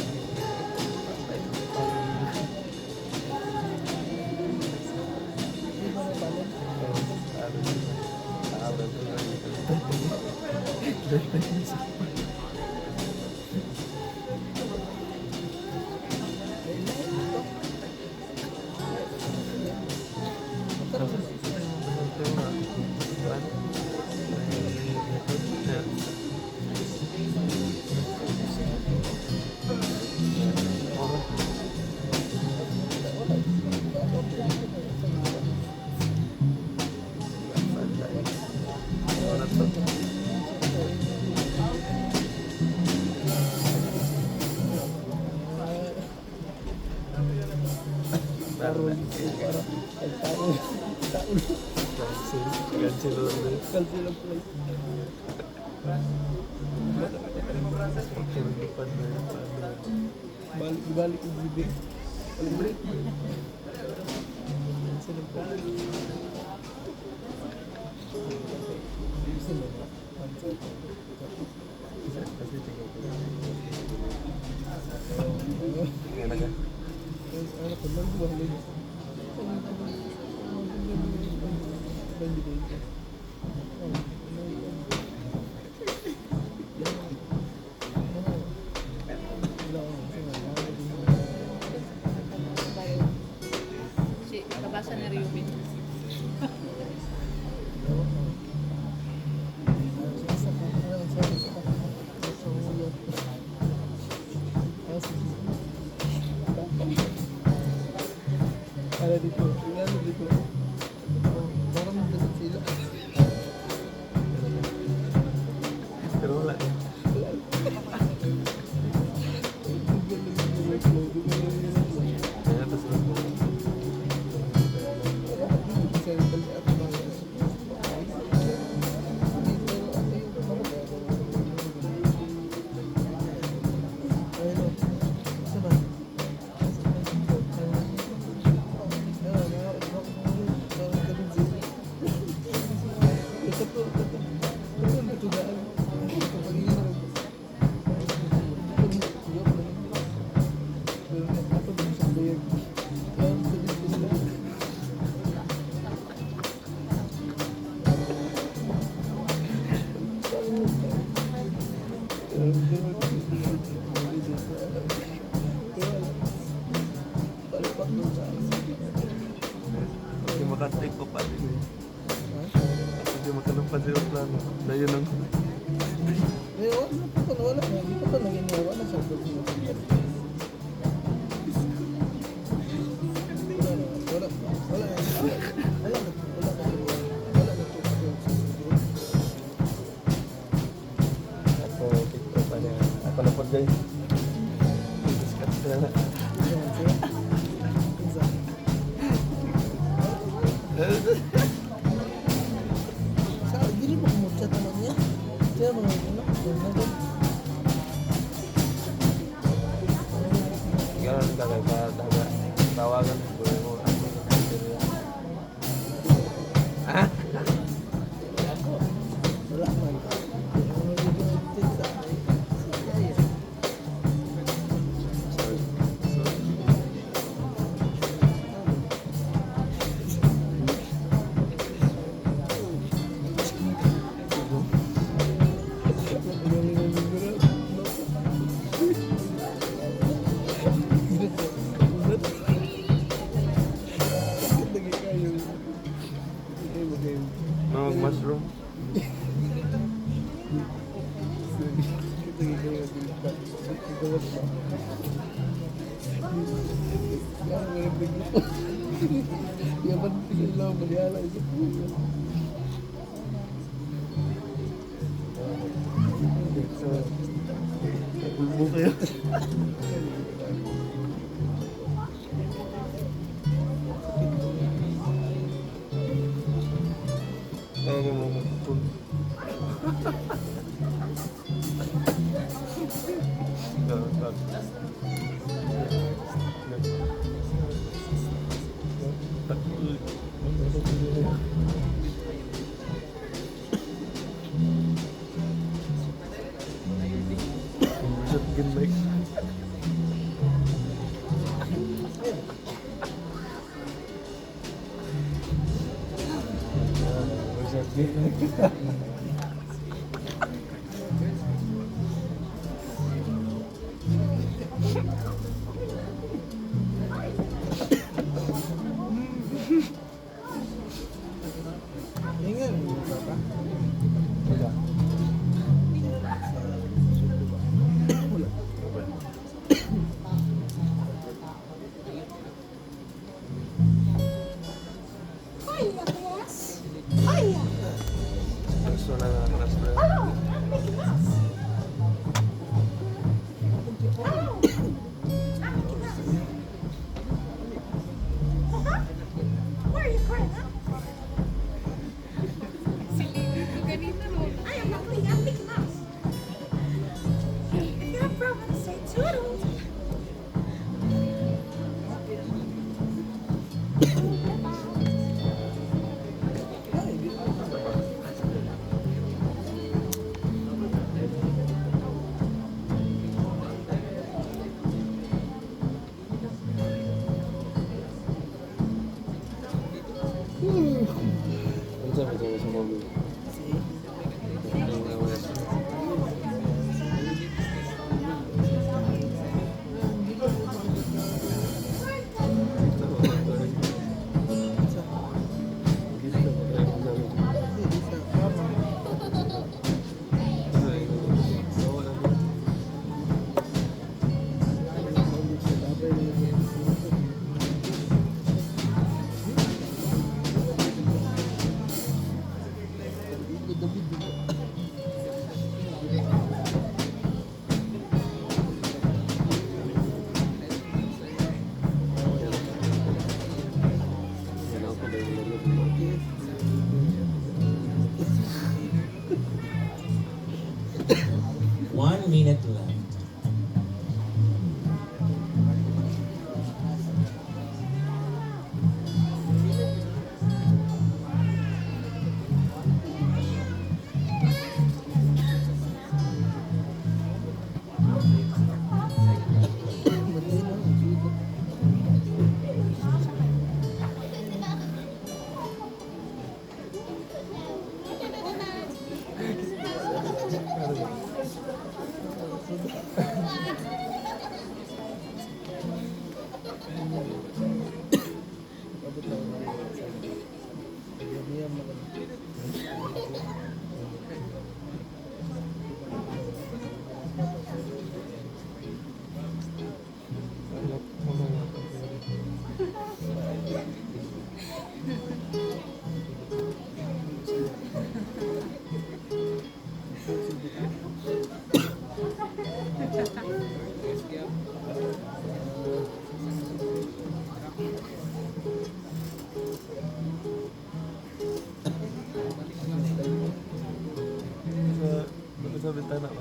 Cancel order. Cancel ang flight. Balik yung bibig. Balik. Cancel ang flight. Kasi tingnan ko. Tingnan ka. Ano ko lang ba halin? Si, nabasa ni Ryubin. Ada dito. Ano dito? Parang magdadad sila. Pero wala. Kaya tapos lang. Hindi makatake ko pa din. Hindi makalapad sa plano. Dayo nang. Wala. Hindi pa naging wala sa Ako na po guys. Discuss na na. Gini mo kumutsa naman niya. Siya mga ganun ka kaya tawagan mo. Wala man. No, mushroom. Bulbo kayo. Oo, mamamapun. Good night. Gusto na nakakas na. Ganito, no? I am not Mickey Mouse. If you have problems, say toodles. Ang sabi sa mobile. One minute left. Sa bintana ka.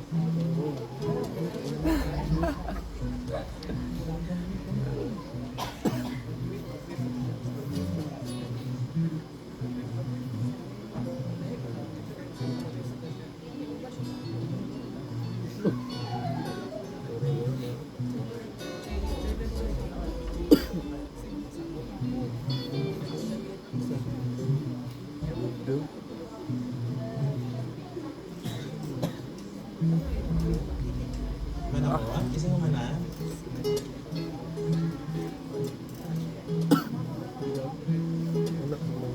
Mana ko? Isa mo mana? Wala ko lang.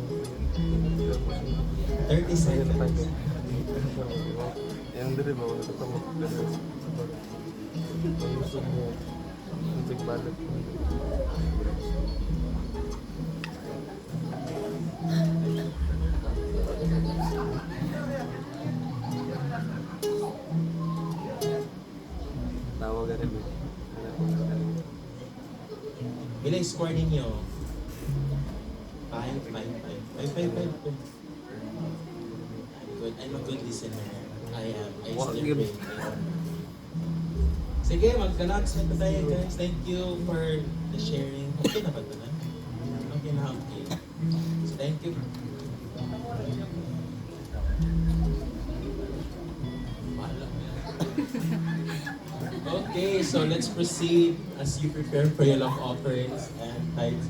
30 seconds. Yang dari bawah ketemu gusto mo untuk balik. Tawag rin mo. Bila yung score ninyo? 5, 5, 5. 5, 5, 5. I'm a good listener. I Wow, still yun. pray. Sige, mag-announcement na tayo guys. Thank you for the sharing. Okay na ba ito na? Okay na, okay. So, thank you. Okay, so let's proceed as you prepare for your love offerings and tithes.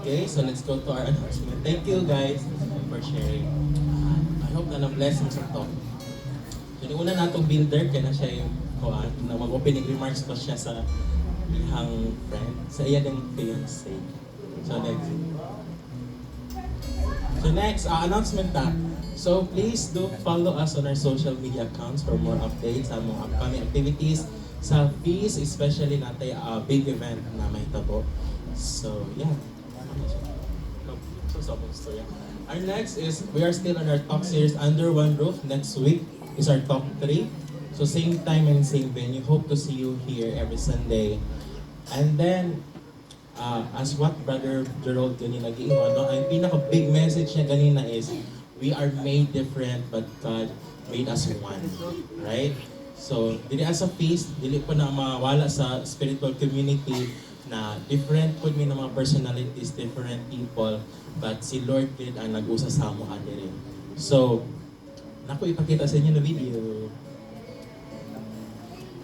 Okay, so let's go to our announcement. Thank you guys for sharing. I hope na na-blessings ito. So, yung una natong builder, kaya na siya yung kuhaan, na mag-opening remarks pa siya sa ihang friend, sa iya ng fiancé. So next, announcement na. So please do follow us on our social media accounts for more updates sa mga upcoming activities sa fees, especially natin big event na may tabo. So yeah. So yeah. Our next is, we are still on our talk series Under One Roof. Next week is our top 3. So same time and same venue. Hope to see you here every Sunday. And then, as what Brother Gerald kanina nag-iwan, no, ang pinaka-big message niya kanina is, we are made different but God made us one. Right? So, dili as a feast, dili po na mawala sa spiritual community na different po may mga personalities, different people, but si Lord din ang nag-usa sa amo rin. So, naku ipakita sa inyo na video.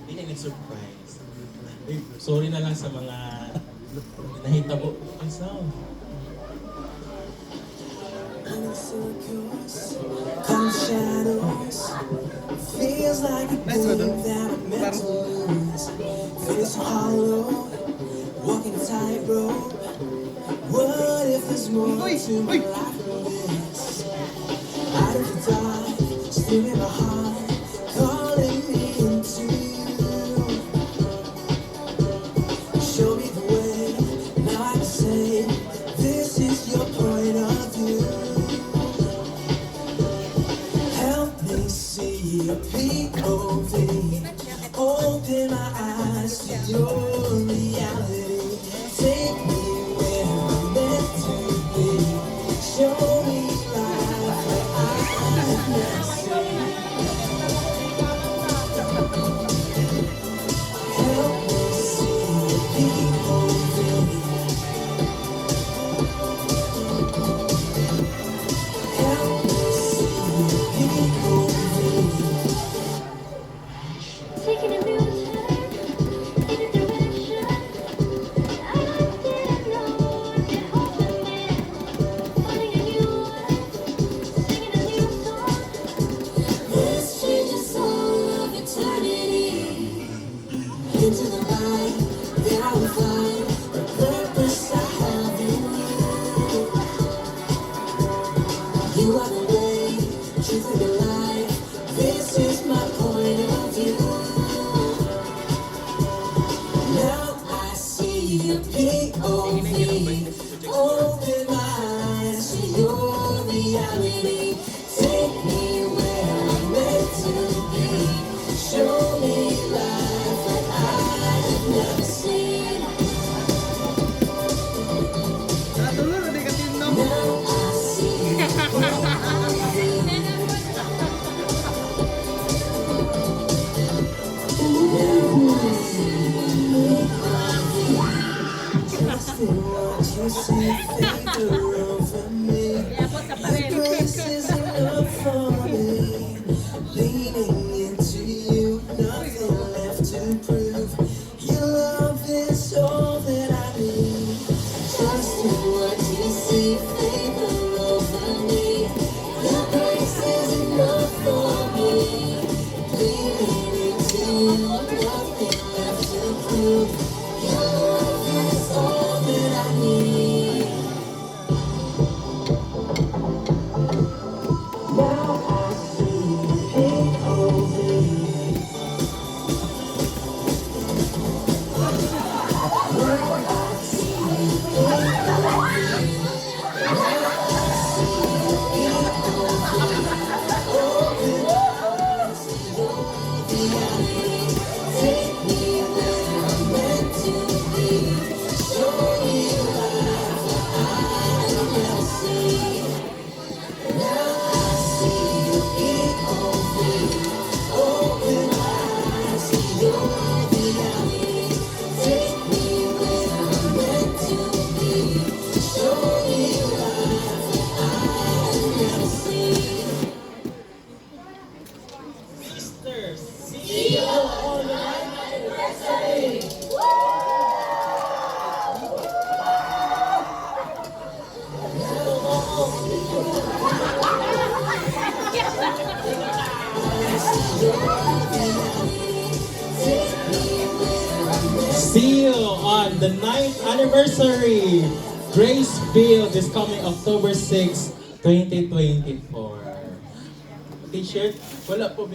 Hindi na surprise. Sorry na lang sa mga nahitabo ang sound. Come shadows, feels like a dream that I'm meant to lose. Feels so hollow, walking a tightrope. What if there's more to my life than this? Out of the dark, still in my heart, calling me into you. Show me the way, now I can say, this is your point of view. Help me see your POV. Open my eyes to your reality. Take me where I'm meant to be. Show me life that I've never seen. Help me see your POV. Help me see your POV. Taking a new turn in a direction I didn't know I could open it. Finding a new way, singing a new song. This changes all of eternity. Into the light that I will find the purpose I have in you. You are the way, truth and the light. This is my point of view. Now I see a POV. Open my eyes to your reality. Take me where I'm meant to be. Show me life that I've never seen. Now I see a POV. Trust in what you see, favor over me. Your grace is enough for me. Leaning into you, nothing left to prove. Your love is all that I need. Trust in what you see, favor over me. Your grace is enough for me. Leaning into you, nothing left to prove. Your love is all that I need. Now I see POV. Now I see POV. Take me where I'm meant to be. Show me see you on the 9th anniversary. Grace Field is coming October 6, 2024. T-shirt? Wala po.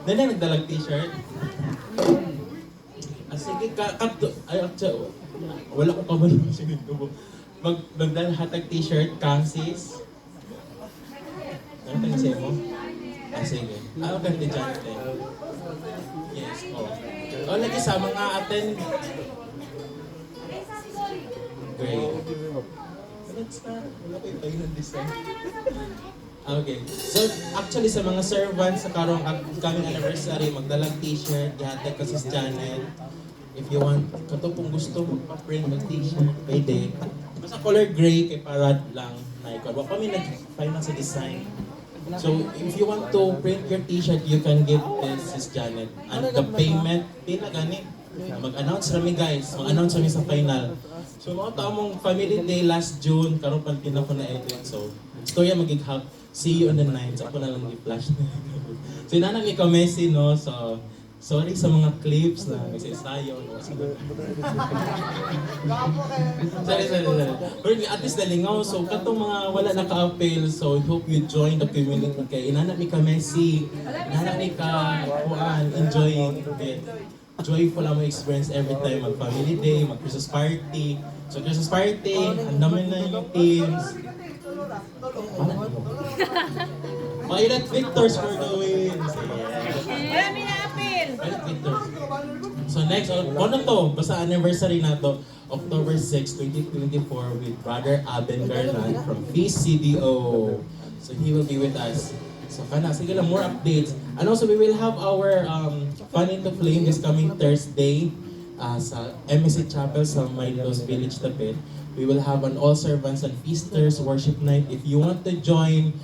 Nanay nagdalag t-shirt? Sige, ay, actually, wala ko kabalo kasi nito. Magdalahatag t-shirt, Cassis. Ano tayo sa'yo mo? Sige. Ganda dyan. Yes, lagi sa mga attend. Great. Wala ko yung tayo ng design. Okay. So, actually sa mga servants sa karong coming anniversary, magdalang t-shirt, ihatag ka sa Janet. If you want, katupong gusto magpa-print ng t-shirt, pwede. Basta color gray, kay parad lang na ikaw. Wala kami nag-final sa design. So, if you want to print your t-shirt, you can give this Sis Janet. And the payment, pila ganit. Mag-announce kami guys, mag-announce kami sa final. So, mga tamong family day last June, karon pan ko na edit. So, storya magig-help. See you on the 9th. Ako na lang i-flash. So, inanang ikaw Messi, no? So, sorry sa mga clips na nagsisayo, no? Sorry. Pero at least nalingaw. So, katong mga wala naka-appeal. So, I hope you join the community. Kaya inanang ikaw Messi. Inanang ikaw Juan. Enjoying it. Joyful ang experience every time. Mag-family day, mag-Christmas party. So, Christmas party, ang dami na yung teams. Violet Victors for the win. Marami na apil. Violet Victors. So next, ano to? Basta anniversary na to. October 6, 2024 with Brother Aben Garland from PCDO. So he will be with us. So sige lang, more updates. And also we will have our Fun into Flame this coming Thursday sa MSC Chapel sa Mailos Village Tapit. We will have an All Servants and Feasters worship night. If you want to join,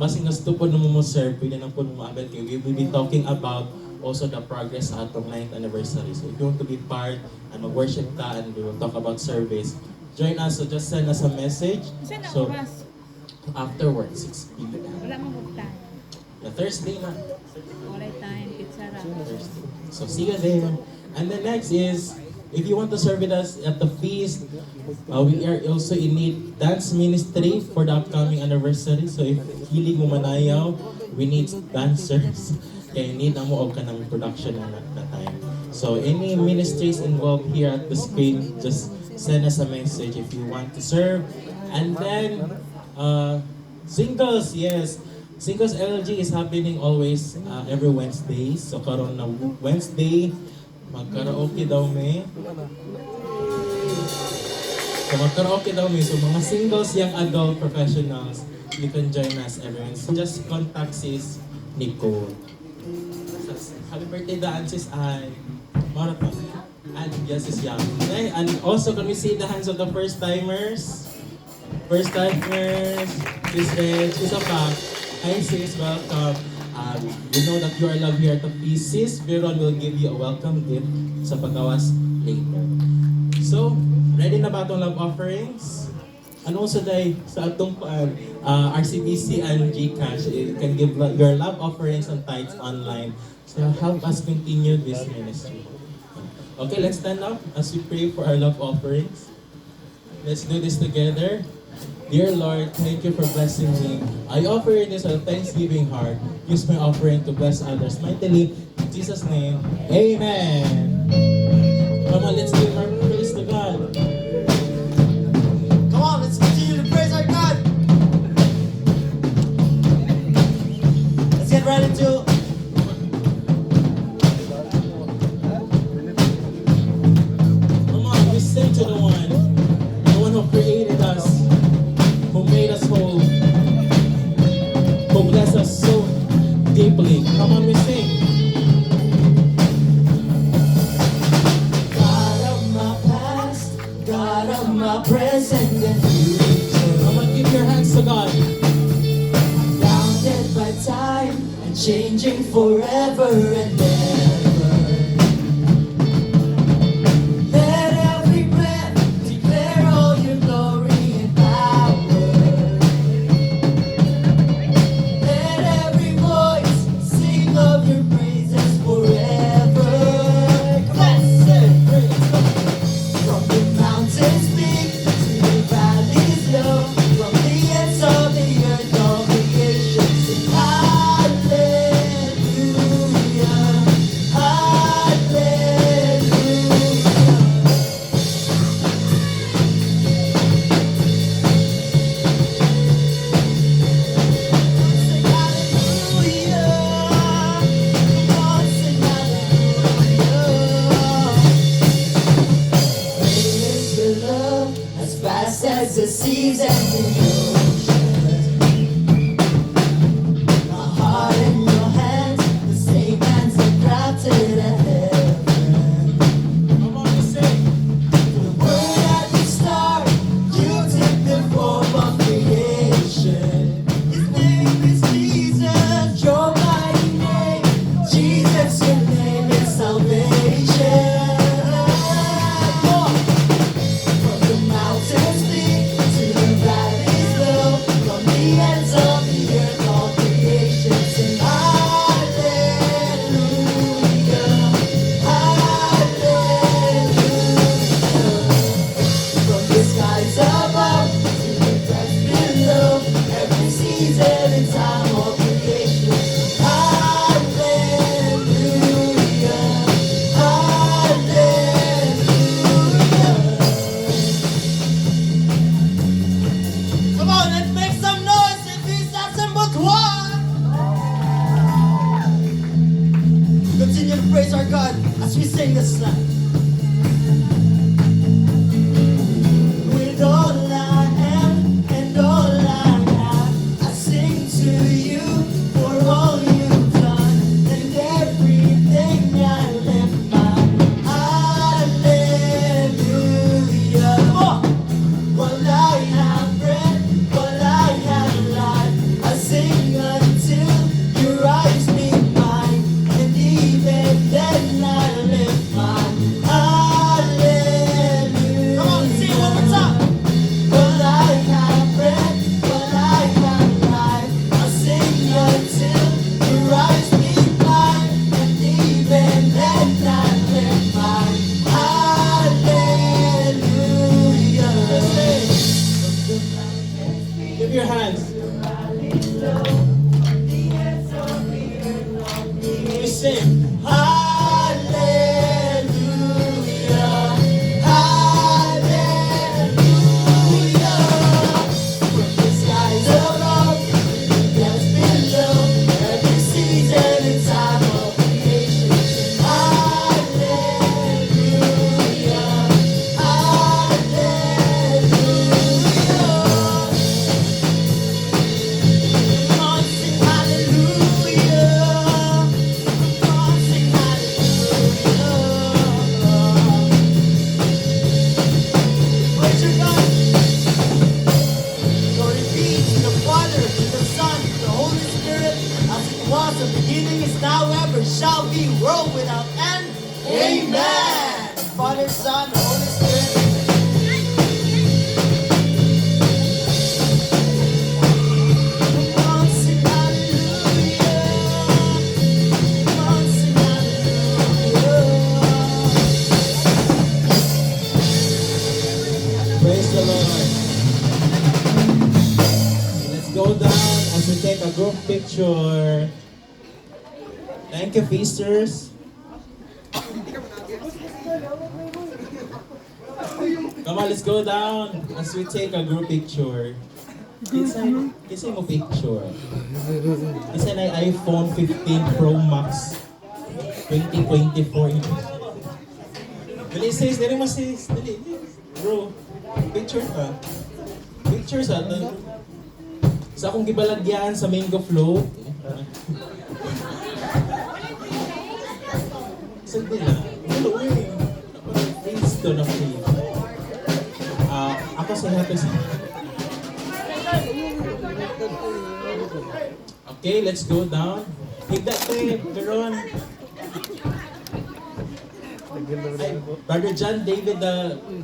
basing gusto po na mo serve, pwede na po maabot kayo. We will be talking about also the progress sa atong 9th anniversary. So if you want to be part and mag-worship ka and we will talk about service, join us. So just send us a message. Saan ang So oras? afterwards, 6 p.m. Wala mong buktan. Thursday na. Wala time, pizza ra. Thursday. So see you there. And the next is, if you want to serve with us at the feast, we are also in need dance ministry for the upcoming anniversary. So if hilig mo manayaw, we need dancers. Kaya need na mo og kanang production na time. So any ministries involved here at the screen, just send us a message if you want to serve. And then, singles, yes. Singles LG is happening always every Wednesday. So karon na Wednesday, mag-karaoke daw may. So mag-karaoke daw may. So mga singles, young adult, professionals, you can join us everyone. So just contact sis Nicole. Happy birthday daan sis Ann. Marathon. And yes, sis Yang. Okay, and also can we see the hands of the first timers? First timers, sis Reg, isa pa. Hi sis, welcome. You know that you are loved here at the feast. Sis Veron will give you a welcome gift sa paggawas later. So, ready na ba itong love offerings? And also dahil sa atong RCBC and GCash, you can give your love offerings and tithes online. So help us continue this ministry. Okay, let's stand up as we pray for our love offerings. Let's do this together. Dear Lord, thank you for blessing me. I offer you this with a thanksgiving heart. Use my offering to bless others mightily. In Jesus' name, amen. Come on, let's give our praise to God. Come on, let's continue to praise our God. Let's get right into. Come on, we sing to the one who created us, who made us whole, who blessed us so deeply. Come on, we sing. God of my past, God of my present and future. Come on, give your hands to God. Bounded by time and changing forever and ever. Let every breath declare all your glory and power. Let every voice sing of your praises forever. seas and the oceans. My heart in your hands, the same hands that crafted a heaven. Come on, you sing. The word at the start, you took the form of creation. His name is Jesus, your mighty name. Jesus, your name is salvation. From the mountains peak to the valleys low, from the ends of the earth, all creation sing hallelujah, hallelujah. From the skies above to the depths below, every season and time of creation sing hallelujah, hallelujah. Come on, let's make some noise if he's assembled one. Continue to praise our God as we sing this song. With all I am and all I have, I sing to you for all you've done and everything I live by. Hallelujah. Come on. While I have breath, while I have life, I sing until your eyes meet mine, and even then I lift mine. Hallelujah. Come on, sing it one more time. While I have breath, while I have life, I sing until your eyes meet mine, and even then I lift mine. Hallelujah. Give your hands. You sing. Hallelujah, hallelujah. From the skies above to the depths below, every season and time of creation sing hallelujah, hallelujah. Come on, sing hallelujah. Come on, sing hallelujah. Praise your God. Glory be to the Father, to the Son, to the Holy Spirit, as it was in the beginning, is now, ever shall be, world without end. Amen. Father, Son, Holy Spirit. Come on, sing hallelujah. Come on, sing hallelujah. Praise the Lord. Let's go down as we take a group picture. Thank you, feasters. Come on, let's go down as we take a group picture. Kisay mo picture. Kisay na iPhone 15 Pro Max 2024. Dali sis, dali mo sis. Dali. Bro, picture ka. Picture sa akong gibalagyan sa mango float. Sabi na, hello eh. Face to na face. Ako sa happy sa... Okay, let's go down. Higda tayo, Veron. Ay, Brother John, David,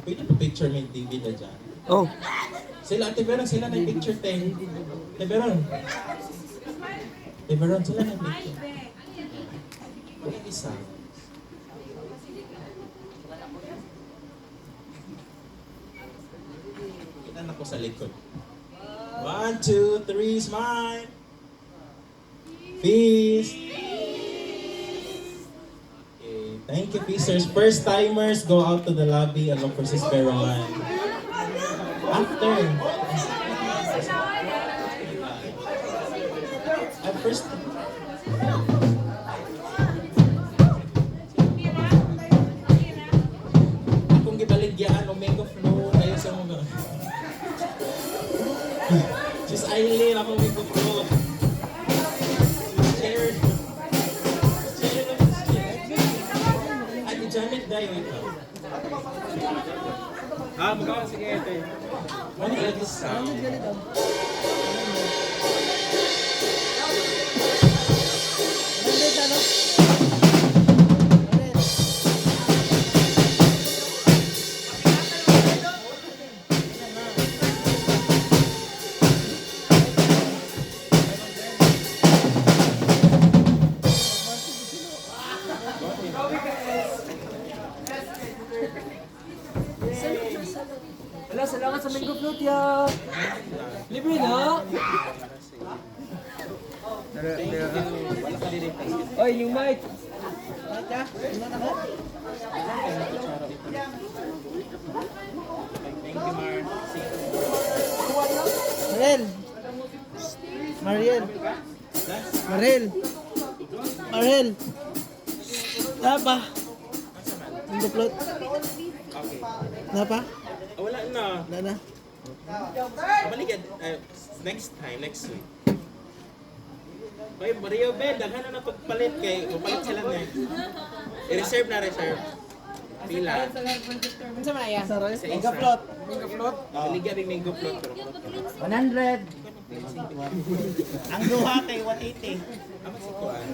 pwede pa picture mo yung David John? Oh, Sila, Ate Veron, sila na yung picture tayo. Ate Veron. Ate Veron, sila na yung picture. Pwede isa. Kitan ako sa likod. 1, 2, 3, smile! Peace! Okay, thank you, feasters. First timers, go out to the lobby and look for Sis Veron. After. At first. Akong gibaligyan, omega flow, tayo sa mga. Aileen, ako may kupo. Share. Ate Janet, dahil ito. Magawa, sige, ito eh. Ano yung sound? Wala, salamat sa mango float ya. Libre na. Oy, yung mic. Mariel. Mariel. Mariel. Mariel. Apa? Mango float. Napa? Wala na. Wala na. Balikan. Next time, next week. Kaya Mario Ben, daghan na pagpalit kay mapalit sila na. I-reserve na reserve. Pila. Sa Maya. Sa Mango float. Liga bing mango float. 100. Ang duha kay 180. Ama si Kuan.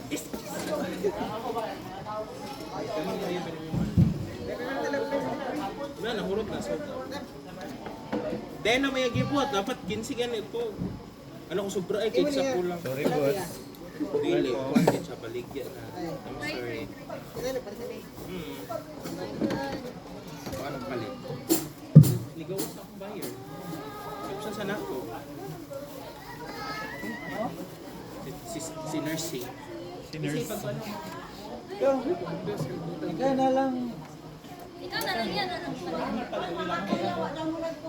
Wala, nahulog na. Dahil na may gibuhat, dapat 15 ganito. Ano ko sobra ay kay sa kulang. Sorry, boss. Dili, kuan din siya baligya na. I'm sorry. Paano palit? Ligaw sa akong buyer. Saan sa nako? Si nursing. Si nurse. Ikaw na lang.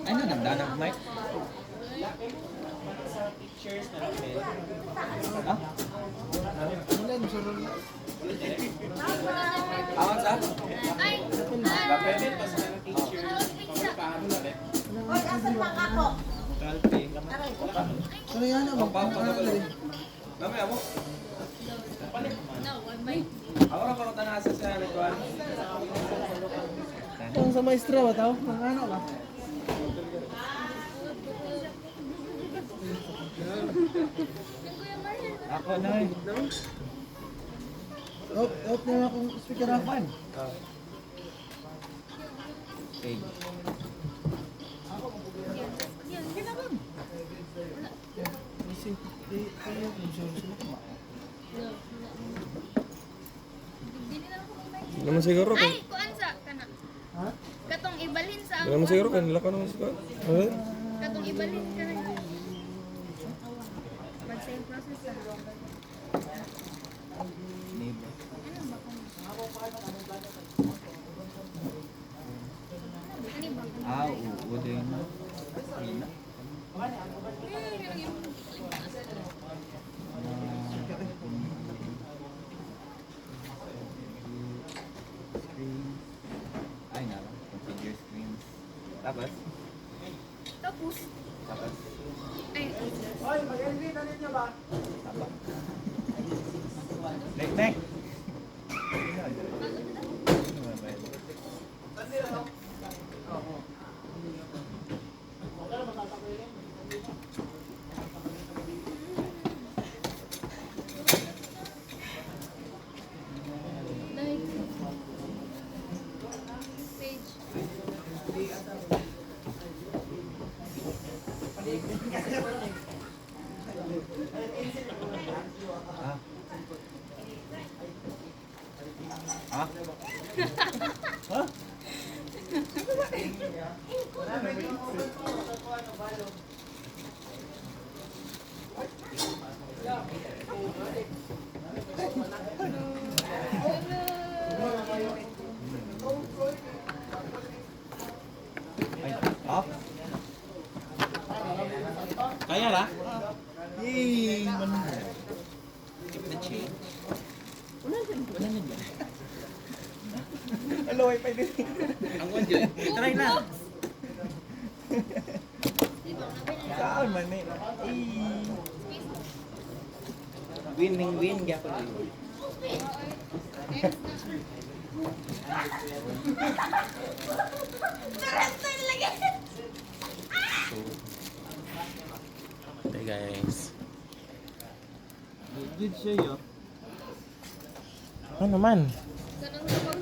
Ano, nagdanag mic? Pictures na namin. Awan sa? Pwede pa sa ng teacher. Paano ulit? Kalpe. Ano yan? Mamaya mo. Ako na parang tanasa sa Likuan. Ang sa maestra ba tao? Ang ano ba? Ako na eh. Out na akong speaker hapon. Okay. Naman siguro kan. Ay, kuan sa kana. Ha? Katong ibalhin sa ang Naman siguro kan laka naman siguro. Ano? katong ibalhin ka na. Pag same process sa. Udin. Ay, nala. Configure screens. Tapos? Tapos Tapos? ay Hoy, mag-LV na ninyo ba? Tapa. Nek. like page. Ah? Off? Kaya ra? Yay! Keep the change. Hello, wifi din. Ang one dyan. Try na. Saan man eh. Winning win gyapon. Hey guys. Good siya yo. Ano naman? Ganun ko